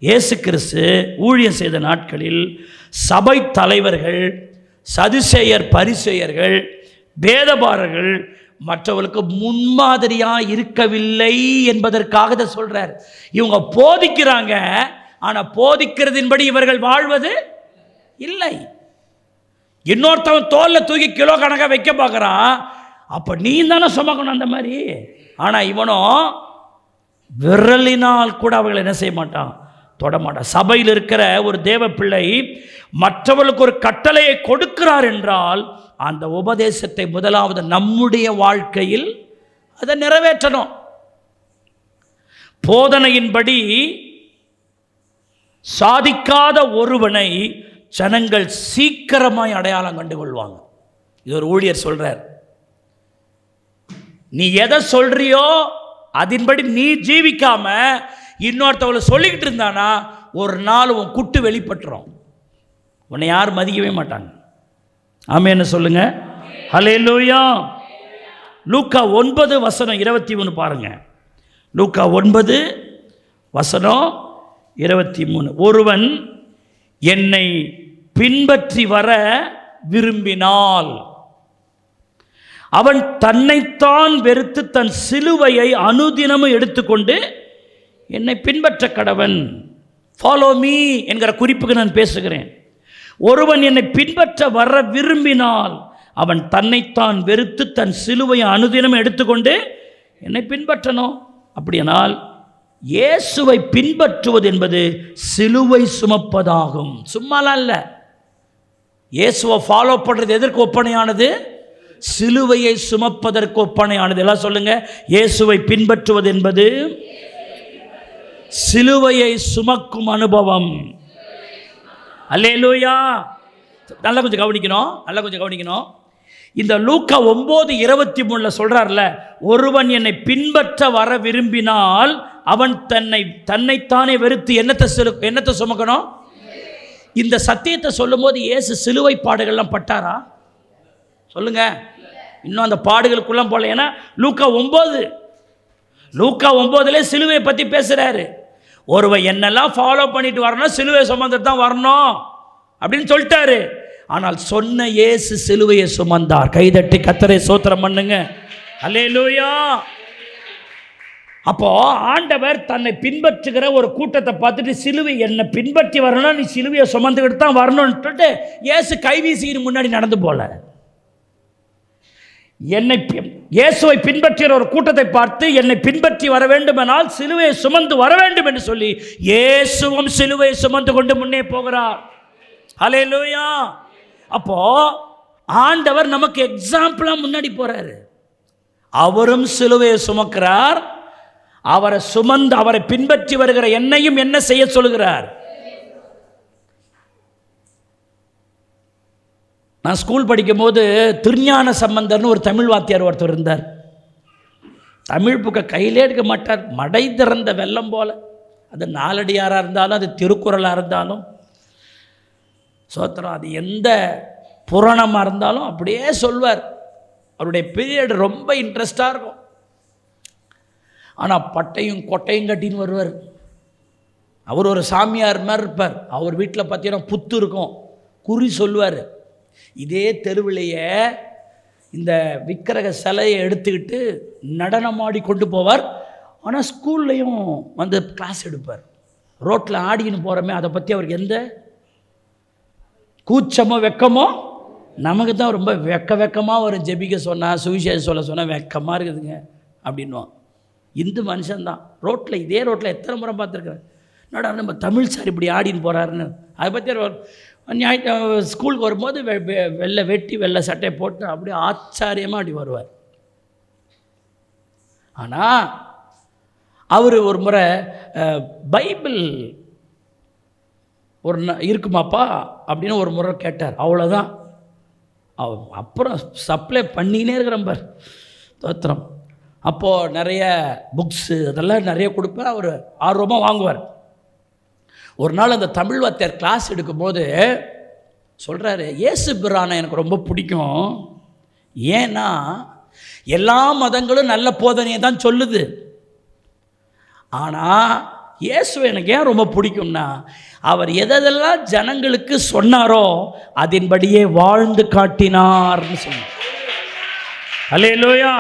இயேசு கிறிஸ்து ஊழியம் செய்த நாட்களில் சபை தலைவர்கள், சதுசேயர், பரிசேயர்கள், வேதபாரர்கள் மற்றவர்களுக்கு முன்மாதிரியாக இருக்கவில்லை என்பதற்காக இதை சொல்கிறார். இவங்க போதிக்கிறாங்க, ஆனால் போதிக்கிறதின்படி இவர்கள் வாழ்வது இல்லை. இன்னொருத்தவன் தோல்ல தூக்கி கிலோ கணக்காக வைக்க பார்க்குறான். அப்போ நீ தானே சுமக்கணும் அந்த மாதிரி. ஆனால் இவனும் விரலினால் கூட அவர்கள் என்ன செய்ய மாட்டான், தொடமாட்டான். சபையில் இருக்கிற ஒரு தேவ பிள்ளை மற்றவர்களுக்கு ஒரு கட்டளையை கொடுக்கிறார் என்றால் அந்த உபதேசத்தை முதலாவது நம்முடைய வாழ்க்கையில் அதை நிறைவேற்றணும். போதனையின்படி சாதிக்காத ஒருவனை ஜனங்கள் சீக்கிரமாய் அடையாளம் கண்டுகொள்வாங்க. இது ஒரு ஊழியர் சொல்றார். நீ எதை சொல்றியோ அதன்படி நீ ஜீவிக்காம இன்னொருத்தவளை சொல்லிக்கிட்டு இருந்தானா ஒரு நாள் உன் குட்டு வெளிப்பட்டுரும். உன்னை யாரும் மதிக்கவே மாட்டாங்க. ஆமென்னு சொல்லுங்க. ஹல்லேலூயா. லூக்கா 9:23 பாருங்க. லூக்கா 9:23. ஒருவன் என்னை பின்பற்றி வர விரும்பினால் அவன் தன்னைத்தான் வெறுத்து தன் சிலுவையை அனுதினமும் எடுத்துக்கொண்டு என்னை பின்பற்ற கடவன். ஃபாலோ மீ என்கிற குறிப்புக்கு நான் பேசுகிறேன். ஒருவன் என்னை பின்பற்ற வர விரும்பினால் அவன் தன்னைத்தான் வெறுத்து தன் சிலுவையை அனுதினம் எடுத்துக்கொண்டு என்னை பின்பற்றணும். அப்படியானால் இயேசுவை பின்பற்றுவது என்பது சிலுவை சுமப்பதாகும். சும்மாலாம் இல்லை. இயேசுவை ஃபாலோ பண்ணுறது எதற்கு ஒப்பனையானது? சிலுவையை சுமப்பதற்கு ஒப்பனையானது. எல்லாம் சொல்லுங்க. இயேசுவை பின்பற்றுவது என்பது சிலுவையை சுமக்கும் அனுபவம். அல்லேலூயா. நல்லா கொஞ்சம் கவனிக்கணும். இந்த லூக்கா 9:23 சொல்றார்ல, ஒருவன் என்னை பின்பற்ற வர விரும்பினால் அவன் தன்னைத்தானே வெறுத்து என்னத்தை சுமக்கணும். இந்த சத்தியத்தை சொல்லும் போது இயேசு சிலுவை பாடுகள்லாம் பட்டாரா? சொல்லுங்க. இன்னும் அந்த பாடுகளுக்குள்ள போல. ஏன்னா லூக்கா 9 சிலுவையை பற்றி பேசுகிறாரு. ஒருவன் என்னெல்லாம் ஃபாலோ பண்ணிட்டு வரணும், சிலுவை சுமந்துட்டு தான் வரணும் அப்படின்னு சொல்லிட்டாரு. ஆனால் சொன்ன இயேசு சிலுவையை சுமந்தார். கைதட்டி கர்த்தரை ஸ்தோத்திரம் பண்ணுங்க. அல்லேலூயா. அப்போ ஆண்டவர் தன்னை பின்பற்றுகிற ஒரு கூட்டத்தை பார்த்துட்டு சிலுவை என்னை பின்பற்றி வரணும், நீ சிலுவையை சுமந்துக்கிட்டு தான் வரணும்னு சொல்லிட்டு இயேசு கைவீசிக்கு முன்னாடி நடந்து போல. இயேசுவை பின்பற்றுகிற ஒரு கூட்டத்தை பார்த்து என்னை பின்பற்றி வர வேண்டுமென்றால் சிலுவையை சுமந்து வர வேண்டும் என்று சொல்லி இயேசுவும் சிலுவையை சுமந்து கொண்டு முன்னே போகிறார். ஹல்லேலூயா. அப்போ ஆண்டவர் நமக்கு எக்ஸாம்பிளா முன்னாடி போறாரு. அவரும் சிலுவையை சுமக்கிறார். அவரை சுமந்து அவரை பின்பற்றி வருகிற என்னையும் என்ன செய்ய சொல்கிறார்? நான் ஸ்கூல் படிக்கும் போது திருஞான சம்பந்தர்னு ஒரு தமிழ் வாத்தியார் ஒருத்தர் இருந்தார். தமிழ் புக்கை கையிலே எடுக்க மாட்டார். மடை திறந்த வெள்ளம் போல. அது நாலடியாராக இருந்தாலும் அது திருக்குறளாக இருந்தாலும் சோத்திரம், அது எந்த புராணமாக இருந்தாலும் அப்படியே சொல்வார். அவருடைய பீரியட் ரொம்ப இன்ட்ரெஸ்டாக இருக்கும். ஆனால் பட்டையும் கொட்டையும் கட்டின்னு வருவார். அவர் ஒரு சாமியார் மாதிரி இருப்பார். அவர் வீட்டில் பார்த்தீங்கன்னா புத்து இருக்கும், குறி சொல்லுவார். இதே தெருவிலேயே இந்த விக்கிரக சிலையை எடுத்துக்கிட்டு நடனமாடி கொண்டு போவார். ஆனால் ஸ்கூல்லையும் வந்து கிளாஸ் எடுப்பார். ரோட்டில் ஆடிக்கின்னு போகிறோமே அதை பற்றி அவருக்கு எந்த கூச்சமோ வெக்கமோ. நமக்கு தான் ரொம்ப வெக்கமாக ஒரு ஜெபிக்க சொன்னால், சுவிசேஷம் சொல்ல சொன்னால் வெக்கமாக இருக்குதுங்க அப்படின்வான். இந்து மனுஷன்தான். ரோட்டில் இதே ரோட்டில் எத்தனை முறை பார்த்துருக்குறேன். என்னடா நம்ம தமிழ் சார் இப்படி ஆடின்னு போகிறாருன்னு. அதை பற்றி ஸ்கூலுக்கு வரும்போது வெள்ளை வெட்டி வெள்ளை சட்டையை போட்டு அப்படியே ஆச்சாரியமாக அப்படி வருவார். ஆனால் அவர் ஒரு முறை பைபிள் ஒரு இருக்குமாப்பா அப்படின்னு ஒரு முறை கேட்டார். அவ்வளோதான். அப்புறம் சப்ளை பண்ணினே இருக்கிற பார் தோத்திரம். அப்போது நிறைய புக்ஸு அதெல்லாம் நிறைய கொடுப்பேன். அவர் ஆர்வமாக வாங்குவார். ஒரு நாள் அந்த தமிழ் வாத்தியார் கிளாஸ் எடுக்கும்போது சொல்கிறாரு, இயேசு பிரானை எனக்கு ரொம்ப பிடிக்கும். ஏன்னா எல்லா மதங்களும் நல்ல போதனையை தான் சொல்லுது. ஆனால் இயேசு எனக்கு ஏன் ரொம்ப பிடிக்கும்னா, அவர் எதெல்லாம் ஜனங்களுக்கு சொன்னாரோ அதன்படியே வாழ்ந்து காட்டினார்னு சொன்னார். அல்லேலூயா.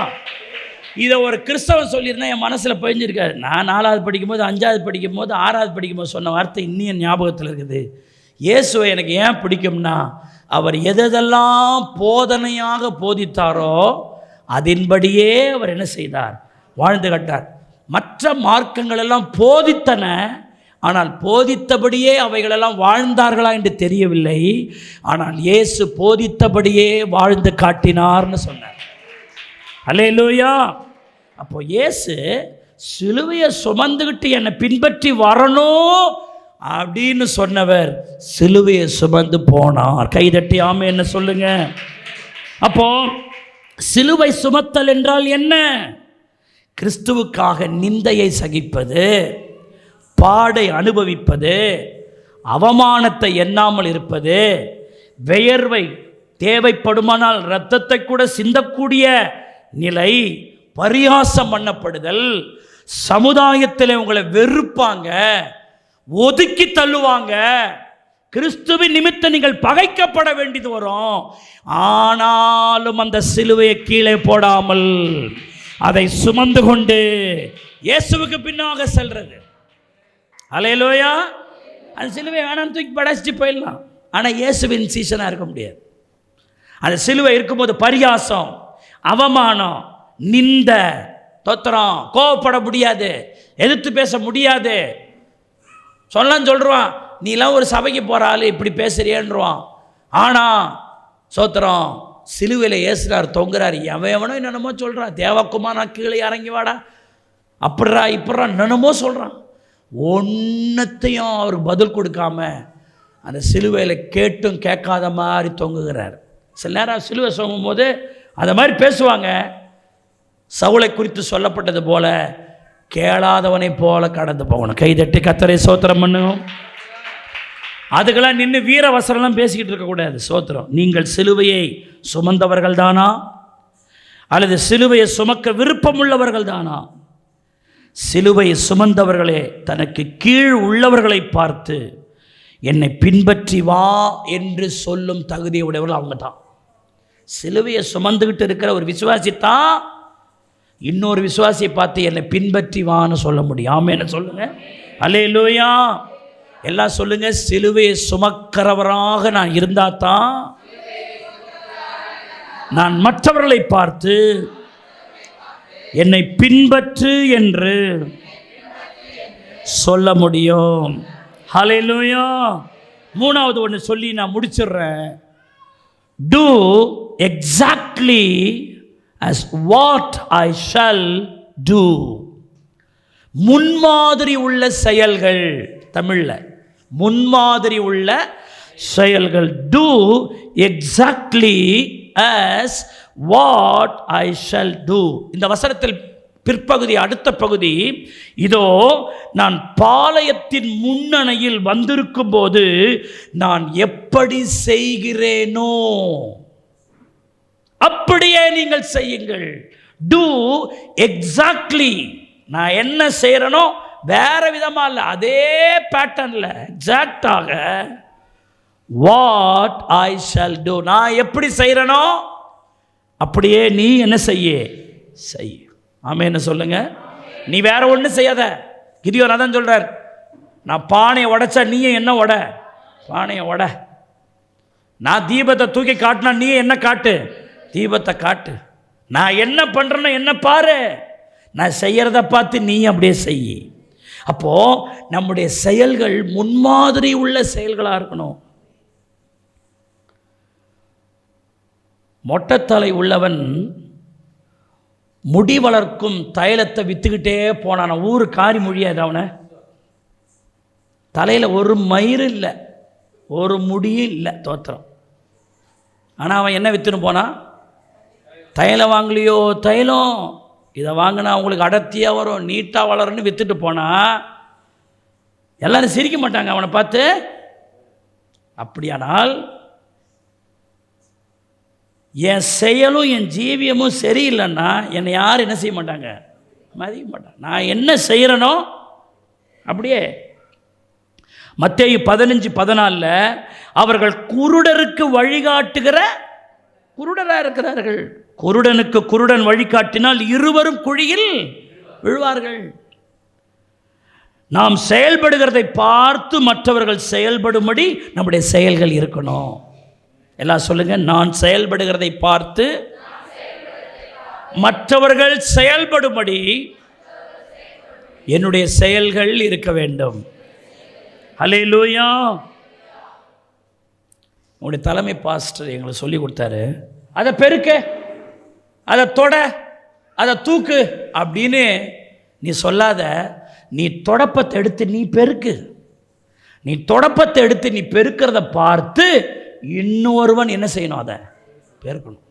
இதை ஒரு கிறிஸ்தவன் சொல்லியிருந்தா என் மனசில் பதிஞ்சிருக்காரு. நான் 4வது படிக்கும்போது, 5வது படிக்கும்போது, 6வது படிக்கும்போது சொன்ன வார்த்தை இன்னும் ஞாபகத்தில் இருக்குது. இயேசுவை எனக்கு ஏன் பிடிக்கும்னா, அவர் எதெல்லாம் போதனையாக போதித்தாரோ அதன்படியே அவர் என்ன செய்தார்? வாழ்ந்து காட்டார். மற்ற மார்க்கங்கள் எல்லாம் போதித்தன, ஆனால் போதித்தபடியே அவைகளெல்லாம் வாழ்ந்தார்களா என்று தெரியவில்லை. ஆனால் இயேசு போதித்தபடியே வாழ்ந்து காட்டினார்னு சொன்னார். அல்லேலூயா. அப்போ இயேசு சிலுவையை சுமந்துக்கிட்டு என்னை பின்பற்றி வரணும் அப்படின்னு சொன்னவர் சிலுவையை சுமந்து போனார். கைதட்டி ஆமென் என்ன சொல்லுங்க. அப்போ சிலுவை சுமத்தல் என்றால் என்ன? கிறிஸ்துவுக்காக நிந்தையை சகிப்பது, பாடை அனுபவிப்பது, அவமானத்தை எண்ணாமல் இருப்பது, வியர்வை தேவைப்படுமானால் இரத்தத்தை கூட சிந்தக்கூடிய நிலை, பரியாசம் பண்ணப்படுதல், சமுதாயத்தில் உங்களை வெறுப்பாங்க, ஒதுக்கி தள்ளுவாங்க, கிறிஸ்துவின் நிமித்தம் நீங்கள் பகைக்கப்பட வேண்டியது வரும். ஆனாலும் அந்த சிலுவையை கீழே போடாமல் அதை சுமந்து கொண்டு இயேசுவுக்கு பின்னாக செல்றது. அல்லேலூயா. அந்த சிலுவை வேணான்னு தூக்கி படைச்சிட்டு போயிடலாம். ஆனால் இயேசுவின் சீசனாக இருக்க முடியாது. அந்த சிலுவை இருக்கும்போது பரியாசம், அவமானம், நிந்த, தொத்திரம், கோவப்பட முடியாது, எதிர்த்து பேச முடியாது. சொல்லுவான், நீலாம் ஒரு சபைக்கு போகிற ஆள் இப்படி பேசுறியன்றான். ஆனால் சோத்திரம் சிலுவையில் ஏசுறார், தொங்குறார். எவனோ என்னென்னமோ சொல்கிறான். தேவக்குமார் நான் கீழே இறங்கி வாடா, அப்படிறா இப்பட்றா என்னென்னமோ சொல்கிறான். ஒன்றத்தையும் அவருக்கு பதில் கொடுக்காம அந்த சிலுவையில் கேட்டும் கேட்காத மாதிரி தொங்குகிறார். சில நேரம் சிலுவை சொல்லும் போது அந்த மாதிரி பேசுவாங்க. சவுலை குறித்து சொல்லப்பட்டது போல கேளாதவனை போல கடந்து போகணும். கைதட்டி கர்த்தரை ஸ்தோத்திரம் பண்ணும். அதுக்கெல்லாம் நின்று வீர வசனம்லாம் பேசிக்கிட்டு இருக்கக்கூடாது. ஸ்தோத்திரம். நீங்கள் சிலுவையை சுமந்தவர்கள் தானா, அல்லது சிலுவையை சுமக்க விருப்பம் உள்ளவர்கள் தானா? சிலுவையை சுமந்தவர்களே தனக்கு கீழ் உள்ளவர்களை பார்த்து என்னை பின்பற்றி வா என்று சொல்லும் தகுதியை உடையவர்கள் அவங்க தான். சிலுவையை சுமந்துக்கிட்டு இருக்கிற ஒரு விசுவாசி தான் இன்னொரு விசுவாசியை பார்த்து என்னை பின்பற்றி வான்னு சொல்ல முடியும். ஆமென் சொல்லுங்க. அல்லேலூயா. எல்லாம் சொல்லுங்க. சிலுவையை சுமக்கிறவராக நான் இருந்தால் தான் நான் மற்றவர்களை பார்த்து என்னை பின்பற்று என்று சொல்ல முடியும். ஹல்லேலூயா. 3வது ஒன்று சொல்லி நான் முடிச்சிடுறேன். Do exactly as what I shall do. முன்மாதிரி உள்ள செயல்கள். தமிழில் முன்மாதிரி உள்ள செயல்கள். Do exactly as what I shall do. இந்த வசனத்தில் பிற்பகுதி, அடுத்த பகுதி, இதோ நான் பாளையத்தின் முன்னணையில் வந்திருக்கும் போது நான் எப்படி செய்கிறேனோ அப்படியே நீங்கள் செய்யுங்கள். Do exactly. நான் என்ன செய்கிறேனோ வேற விதமா இல்லை, அதே பேட்டர்னில் எக்ஸாக்டாக what I shall do. நான் எப்படி செய்கிறேனோ அப்படியே நீ என்ன செய். ஆமென் சொல்லுங்க. நீ வேற ஒன்றும் செய்யாத. கிதியோன் அதான் சொல்றார், நான் பானையை உடைச்சா நீயே என்ன உட, பானையை உட. நான் தீபத்தை தூக்கி காட்டினா நீ என்ன காட்டு, தீபத்தை காட்டு. நான் என்ன பண்ணுறேன்னு என்ன பாரு, நான் செய்யறத பார்த்து நீ அப்படியே செய். அப்போ நம்முடைய செயல்கள் முன்மாதிரி உள்ள செயல்களாக இருக்கணும். மொட்டைத்தலை உள்ளவன் முடி வளர்க்கும் தைலத்தை விற்றுக்கிட்டே போனான். ஊர் காரி மொழியாது. அவனை தலையில் ஒரு மயிறு இல்லை, ஒரு முடியும் இல்லை, தோத்திரம். ஆனால் அவன் என்ன விற்றுன்னு போனான்? தைலம் வாங்கலையோ, தைலம் இதை வாங்கினா அவங்களுக்கு அடர்த்தியாக வரும், நீட்டாக வளரும்னு விற்றுட்டு போனால் எல்லாரும் சிரிக்க மாட்டாங்க அவனை பார்த்து. அப்படியானால் என் செயலும் என் ஜீவியமும் சரியில்லைன்னா என்னை யாரும் என்ன செய்ய மாட்டாங்க? மதிக்க மாட்டாங்க. நான் என்ன செய்கிறனோ அப்படியே. மத்தேயு 15:14 அவர்கள் குருடருக்கு வழிகாட்டுகிற குருடராக இருக்கிறார்கள். குருடனுக்கு குருடன் வழிகாட்டினால் இருவரும் குழியில் விழுவார்கள். நாம் செயல்படுகிறதை பார்த்து மற்றவர்கள் செயல்படும்படி நம்முடைய செயல்கள் இருக்கணும். எல்லாம் சொல்லுங்க, நான் செயல்படுகிறதை பார்த்து மற்றவர்கள் செயல்படும்படி என்னுடைய செயல்கள் இருக்க வேண்டும். ஹல்லேலூயா. உங்களுடைய தலைமை பாஸ்டர் எங்களுக்கு சொல்லி கொடுத்தாரு, அதை பெருக்க, அதை தொட, அதை தூக்கு அப்படின்னு நீ சொல்லாத. நீ தொடப்பத்தை எடுத்து நீ பெருக்கு. நீ தொடப்பத்தை எடுத்து நீ பெருக்கிறத பார்த்து இன்னொருவன் என்ன செய்யணும்? அதை பெருக்கணும்.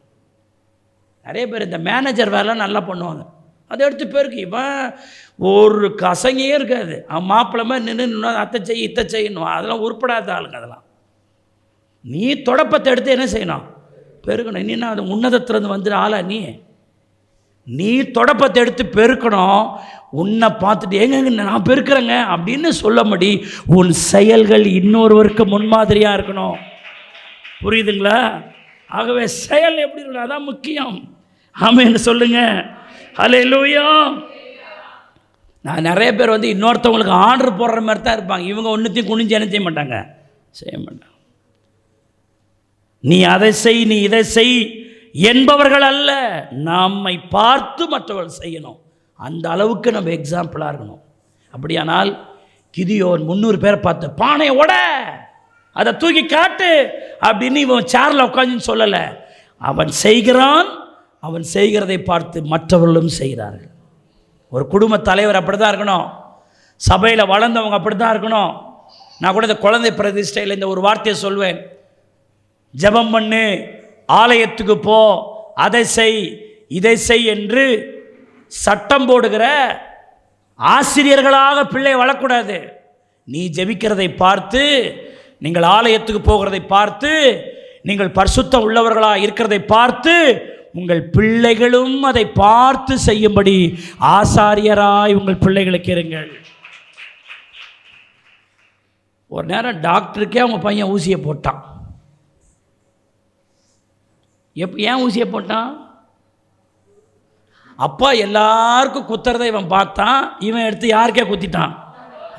நிறைய பேர் இந்த மேனேஜர் வேலை நல்லா பண்ணுவாங்க, அதை எடுத்து பெருக்கு. இவன் ஒரு கசங்கியே இருக்காது, அவன் மாப்பிள்ளை நின்று அத்தை செய்ய இத்தை செய்யணும், அதெல்லாம் உருப்படாத ஆளுங்க. அதெல்லாம் நீ தொடப்பத்தை எடுத்து என்ன செய்யணும்? பெருக்கணும். இன்னும் அது உன்னதத்திலிருந்து வந்துடு ஆளா நீ தொடப்பத்தை எடுத்து பெருக்கணும். உன்னை பார்த்துட்டு எங்க நான் பெருக்கிறேங்க அப்படின்னு சொல்லும்படி உன் செயல்கள் இன்னொருவருக்கு முன்மாதிரியாக இருக்கணும். புரியுதுங்களா? ஆகவே செயல் எப்படி இருக்கணும், அதான் முக்கியம். ஆமென் சொல்லுங்க. ஹல்லேலூயா. நான் நிறைய பேர் வந்து இன்னொருத்தவங்களுக்கு ஆர்டர் போடுற மாதிரி தான் இருப்பாங்க. இவங்க ஒன்றுத்தையும் குனிஞ்சு என்ன செய்ய மாட்டாங்க? செய்ய மாட்டாங்க. நீ அதை செய், நீ இதை செய் என்பவர்கள் அல்ல, நம்மை பார்த்து மற்றவர்கள் செய்யணும். அந்த அளவுக்கு நம்ம எக்ஸாம்பிளாக இருக்கணும். அப்படியானால் கிதியோன் 300 பேரை பார்த்து பானையை உட, அதை தூக்கி காட்டு அப்படின்னு இவன் சேரில் உட்காந்துன்னு சொல்லலை. அவன் செய்கிறான், அவன் செய்கிறதை பார்த்து மற்றவர்களும் செய்கிறார்கள். ஒரு குடும்ப தலைவர் அப்படி தான் இருக்கணும். சபையில் வளர்ந்தவங்க அப்படி தான் இருக்கணும். நான் கூட இந்த குழந்தை பிரதிஷ்டையில் இந்த ஒரு வார்த்தையை சொல்வேன், ஜெபம் பண்ணு, ஆலயத்துக்கு போ, அதை செய், இதை செய் என்று சட்டம் போடுகிற ஆசிரியர்களாக பிள்ளை வளரக்கூடாது. நீ ஜெபிக்கிறதை பார்த்து, நீங்கள் ஆலயத்துக்கு போகிறதை பார்த்து, நீங்கள் பரிசுத்தம் உள்ளவர்களாக இருக்கிறதை பார்த்து உங்கள் பிள்ளைகளும் அதை பார்த்து செய்யும்படி ஆசாரியராய் உங்கள் பிள்ளைகளுக்கு இருங்கள். ஒரு நேரம் டாக்டருக்கே அவங்க பையன் ஊசியை போட்டான். ஏன் ஊசியை போட்டான்? அப்பா எல்லாருக்கும் குத்துறதை இவன் பார்த்தான், இவன் எடுத்து யாருக்கே குத்திட்டான்?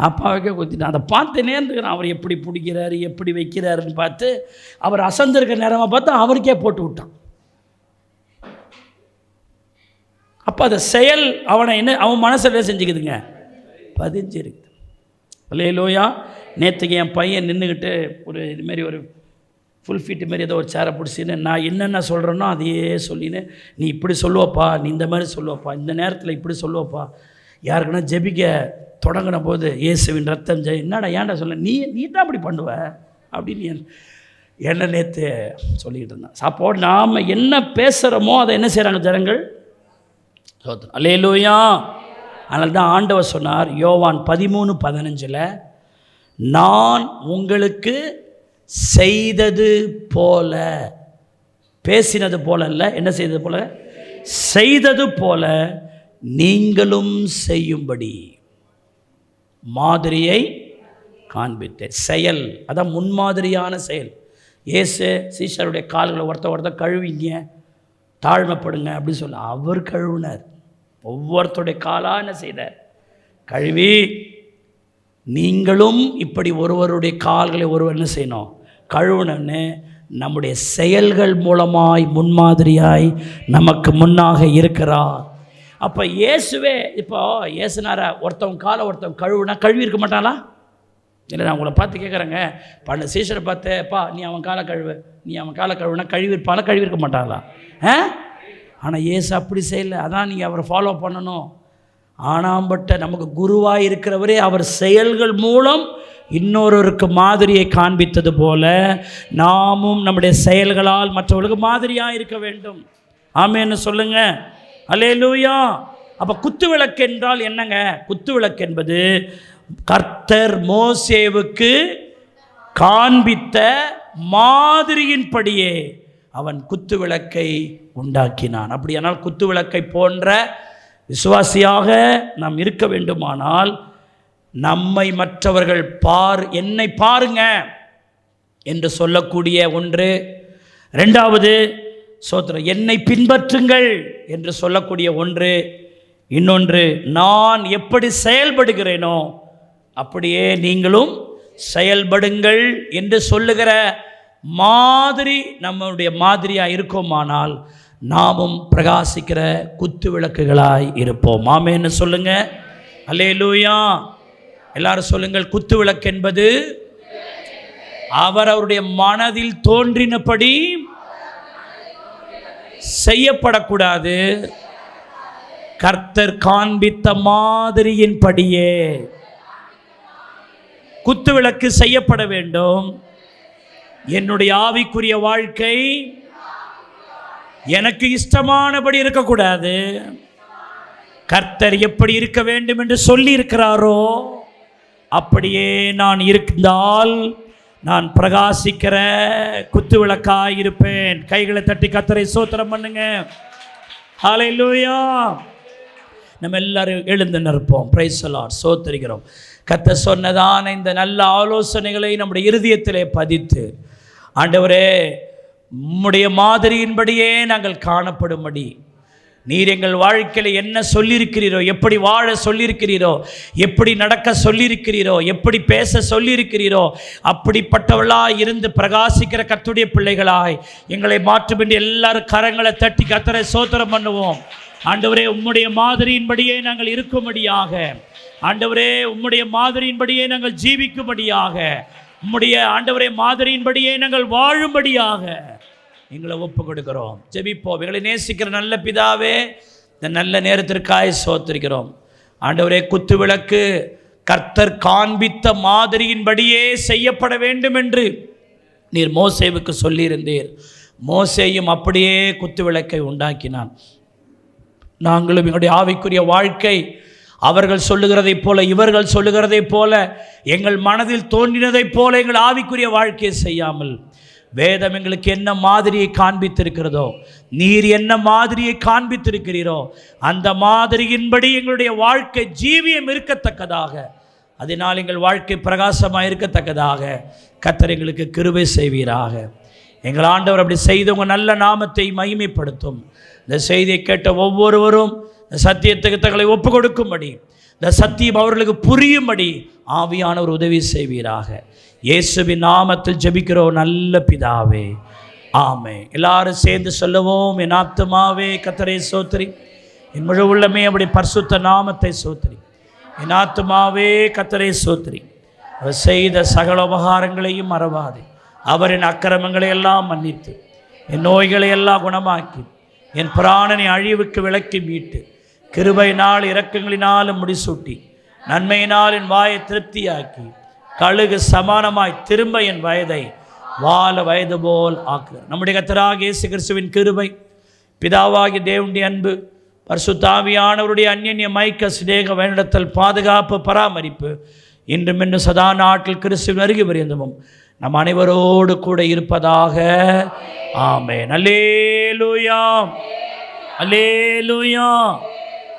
அப்பாவுக்கே குத்திட்டான். அதை பார்த்துனே இருந்துக்கிறான். அவர் எப்படி பிடிக்கிறாரு, எப்படி வைக்கிறாருன்னு பார்த்து அவர் அசந்திருக்கிற நேரமாக பார்த்து அவருக்கே போட்டு விட்டான். அப்போ அந்த செயல் அவனை அவன் மனசில் செஞ்சுக்குதுங்க, பதிஞ்சிருக்கு. ஹல்லேலூயா. நேற்றுக்கு என் பையன் நின்றுக்கிட்டு ஒரு இதுமாரி ஒரு ஃபுல் ஃபீட்டு மாரி ஏதோ ஒரு சேரை பிடிச்சின்னு நான் என்னென்ன சொல்கிறேனோ அதையே சொல்லின்னு, நீ இப்படி சொல்லுவப்பா, நீ இந்த மாதிரி சொல்லுவப்பா, இந்த நேரத்தில் இப்படி சொல்லுவப்பா, யாருக்குன்னா ஜெபிக்க தொடங்கின போது இயேசுவின் ரத்தம் ஜெய், என்னடா ஏன்டா சொல்ல, நீ தான் அப்படி பண்ணுவ அப்படின்னு என்ன நேற்று சொல்லிக்கிட்டு இருந்தான். அப்போ நாம் என்ன பேசுகிறோமோ அதை என்ன செய்கிறாங்க ஜனங்கள்? அல்லேலூயா. அதனால தான் ஆண்டவர் சொன்னார் யோவான் 13:15, நான் உங்களுக்கு செய்தது போல, பேசினது போல அல்ல, என்ன செய்தது போல? செய்தது போல நீங்களும் செய்யும்படி மாதிரியை காண்பித்தேன். செயல், அதான் முன்மாதிரியான செயல். இயேசு சீஷருடைய கால்களை ஒருத்த கழுவிங்க, தாழ்மைப்படுங்க அப்படின்னு சொல்ல அவர் கழுவினார். ஒவ்வொருத்தருடைய காலாக என்ன செய்தார்? கழுவி. நீங்களும் இப்படி ஒருவருடைய கால்களை ஒருவர் என்ன செய்யணும்? கழுவணும்னு நம்முடைய செயல்கள் மூலமாய் முன்மாதிரியாய் நமக்கு முன்னாக இருக்கிறார். அப்போ இயேசுவே இப்போ இயேசுனார ஒருத்தவங்க காலை ஒருத்தவங்க கழுவுனா கழுவி இருக்க மாட்டாளா? இல்லை, நான் உங்களை பார்த்து கேட்குறேங்க, பல சீஷரை பார்த்து, பா நீ அவன் காலை கழுவு, நீ அவன் காலை கழுவுனா கழுவி இருப்பானா? கழுவி இருக்க மாட்டாங்களா? ஆனால் இயேசு அப்படி செய்யலை. அதான் நீங்கள் அவரை ஃபாலோ பண்ணணும். ஆனாம்பட்ட நமக்கு குருவாக இருக்கிறவரே அவர் செயல்கள் மூலம் இன்னொருவருக்கு மாதிரியை காண்பித்தது போல நாமும் நம்முடைய செயல்களால் மற்றவர்களுக்கு மாதிரியாக இருக்க வேண்டும். ஆமென்னு சொல்லுங்க. அல்லேலூயா. அப்போ குத்துவிளக்கு என்றால் என்னங்க? குத்துவிளக்கு என்பது கர்த்தர் மோசேவுக்கு காண்பித்த மாதிரியின்படியே அவன் குத்துவிளக்கை உண்டாக்கினான். அப்படியானால் குத்துவிளக்கை போன்ற விசுவாசியாக நாம் இருக்க வேண்டுமானால் நம்மை மற்றவர்கள் என்னை பாருங்க என்று சொல்லக்கூடிய ஒன்று. ரெண்டாவது சோத்திரம், என்னை பின்பற்றுங்கள் என்று சொல்லக்கூடிய ஒன்று. இன்னொன்று, நான் எப்படி செயல்படுகிறேனோ அப்படியே நீங்களும் செயல்படுங்கள் என்று சொல்லுகிற மாதிரி நம்முடைய மாதிரியாக இருக்கோமானால் நாமும் பிரகாசிக்கிற குத்து விளக்குகளாய் இருப்போம். ஆமென்னு சொல்லுங்க. அல்லேலூயா. எல்லாரும் சொல்லுங்கள். குத்து விளக்கு என்பது அவருடைய மனதில் தோன்றினபடி செய்யப்படக்கூடாது, கர்த்தர் காண்பித்த மாதிரியின்படியே குத்துவிளக்கு செய்யப்பட வேண்டும். என்னுடைய ஆவிக்குரிய வாழ்க்கை எனக்கு இஷ்டமானபடி இருக்கக்கூடாது. கர்த்தர் எப்படி இருக்க வேண்டும் என்று சொல்லி இருக்கிறாரோ அப்படியே நான் இருந்தால் நான் பிரகாசிக்கிற குத்துவிளக்காய் இருப்பேன். கைகளை தட்டி கர்த்தரை ஸ்தோத்திரம் பண்ணுங்க. ஹல்லேலூயா. நம்ம எல்லாரும் எழுந்து நிற்போம். Praise the Lord. ஸ்தோத்திரிக்கிறோம். கர்த்தர் சொன்னதான இந்த நல்ல ஆலோசனைகளை நம்முடைய இருதயத்திலே பதித்து, ஆண்டவரே உம்முடைய மாதிரியின்படியே நாங்கள் காணப்படும்படி நீர் எங்கள் வாழ்க்கையில் என்ன சொல்லியிருக்கிறீரோ, எப்படி வாழ சொல்லியிருக்கிறீரோ, எப்படி நடக்க சொல்லியிருக்கிறீரோ, எப்படி பேச சொல்லியிருக்கிறீரோ அப்படிப்பட்டவளாய் இருந்து பிரகாசிக்கிற கர்த்தருடைய பிள்ளைகளாய் எங்களை மாற்றும் என்று எல்லாரும் கரங்களை தட்டி கர்த்தரை ஸ்தோத்திரம் பண்ணுவோம். ஆண்டவரே உம்முடைய மாதிரியின்படியே நாங்கள் இருக்கும்படியாக, ஆண்டவரே உம்முடைய மாதிரியின்படியே நாங்கள் ஜீவிக்கும்படியாக, உம்முடைய ஆண்டவரே மாதிரியின்படியே நாங்கள் வாழும்படியாக எங்களை ஒப்பு கொடுக்கிறோம். ஜெபிப்போம். எங்களை நேசிக்கிற நல்ல பிதாவே, இந்த நல்ல நேரத்திற்காய் ஸ்தோத்திரிக்கிறோம். ஆண்டவரே குத்துவிளக்கு கர்த்தர் காண்பித்த மாதிரியின்படியே செய்யப்பட வேண்டும் என்று நீர் மோசேவுக்கு சொல்லியிருந்தீர். மோசேயும் அப்படியே குத்துவிளக்கை உண்டாக்கினான். நாங்களும் எங்களுடைய ஆவிக்குரிய வாழ்க்கை அவர்கள் சொல்லுகிறதைப் போல, இவர்கள் சொல்லுகிறதைப் போல, எங்கள் மனதில் தோன்றினதைப் போல எங்கள் ஆவிக்குரிய வாழ்க்கையை செய்யாமல், வேதம் எங்களுக்கு என்ன மாதிரியை காண்பித்திருக்கிறதோ, நீர் என்ன மாதிரியை காண்பித்திருக்கிறீரோ அந்த மாதிரியின்படி எங்களுடைய வாழ்க்கை ஜீவியம் இருக்கத்தக்கதாக, அதனால் எங்கள் வாழ்க்கை பிரகாசமாக இருக்கத்தக்கதாக கர்த்தர் எங்களுக்கு கிருபை செய்வீராக. எங்கள் ஆண்டவர் அப்படி செய்தவங்க நல்ல நாமத்தை மகிமைப்படுத்தும். இந்த செய்தியை கேட்ட ஒவ்வொருவரும் இந்த சத்தியத்துக்கு தங்களை ஒப்பு கொடுக்கும்படி, இந்த சத்தியம் அவர்களுக்கு புரியும்படி ஆவியானவர் உதவி செய்வீராக. இயேசுவின் நாமத்தில் ஜெபிக்கிறோம் நல்ல பிதாவே, ஆமென். எல்லாரும் சேர்ந்து சொல்லுவோம். என் ஆத்துமாவே கர்த்தரை ஸ்தோத்திரி, என் முழு உள்ளமே அவருடைய பரிசுத்த நாமத்தை ஸ்தோத்திரி. என் ஆத்துமாவே கர்த்தரை ஸ்தோத்திரி, அவர் செய்த சகல உபகாரங்களையும் மறவாதே. அவரின் அக்கிரமங்களை எல்லாம் மன்னித்து, என் நோய்களை எல்லாம் குணமாக்கி, என் பிராணனை அழிவுக்கு விலக்கி மீட்டு, கிருபையினால் இரக்கங்களினாலும் முடிசூட்டி, நன்மையினால் என் வாயை திருப்தியாக்கி, கழுகு சமானமாய் திரும்ப என் வயதை வால வயது போல் ஆக்குகிறார். நம்முடைய கர்த்தராகிய இயேசு கிறிஸ்துவின் கிருபை, பிதாவாகிய தேவனுடைய அன்பு, பரிசுத்த ஆவியானவருடைய அன்யோன்ய மைக்க சிநேக வழிநடத்தல், பாதுகாப்பு, பராமரிப்பு இன்றும் இன்னும் சதா நாட்கள் கிறிஸ்துவின் அருகே பரியந்தமும் நம் அனைவரோடு கூட இருப்பதாக. ஆமென். அல்லேலூயா, அல்லேலூயா,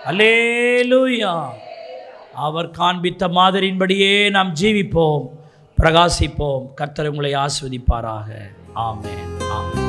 அல்லேலூயா. அவர் காண்பித்த மாதிரியின்படியே நாம் ஜீவிப்போம், பிரகாசிப்போம். கர்த்தர் உங்களை ஆசீர்வதிப்பாராக. ஆமென், ஆமென்.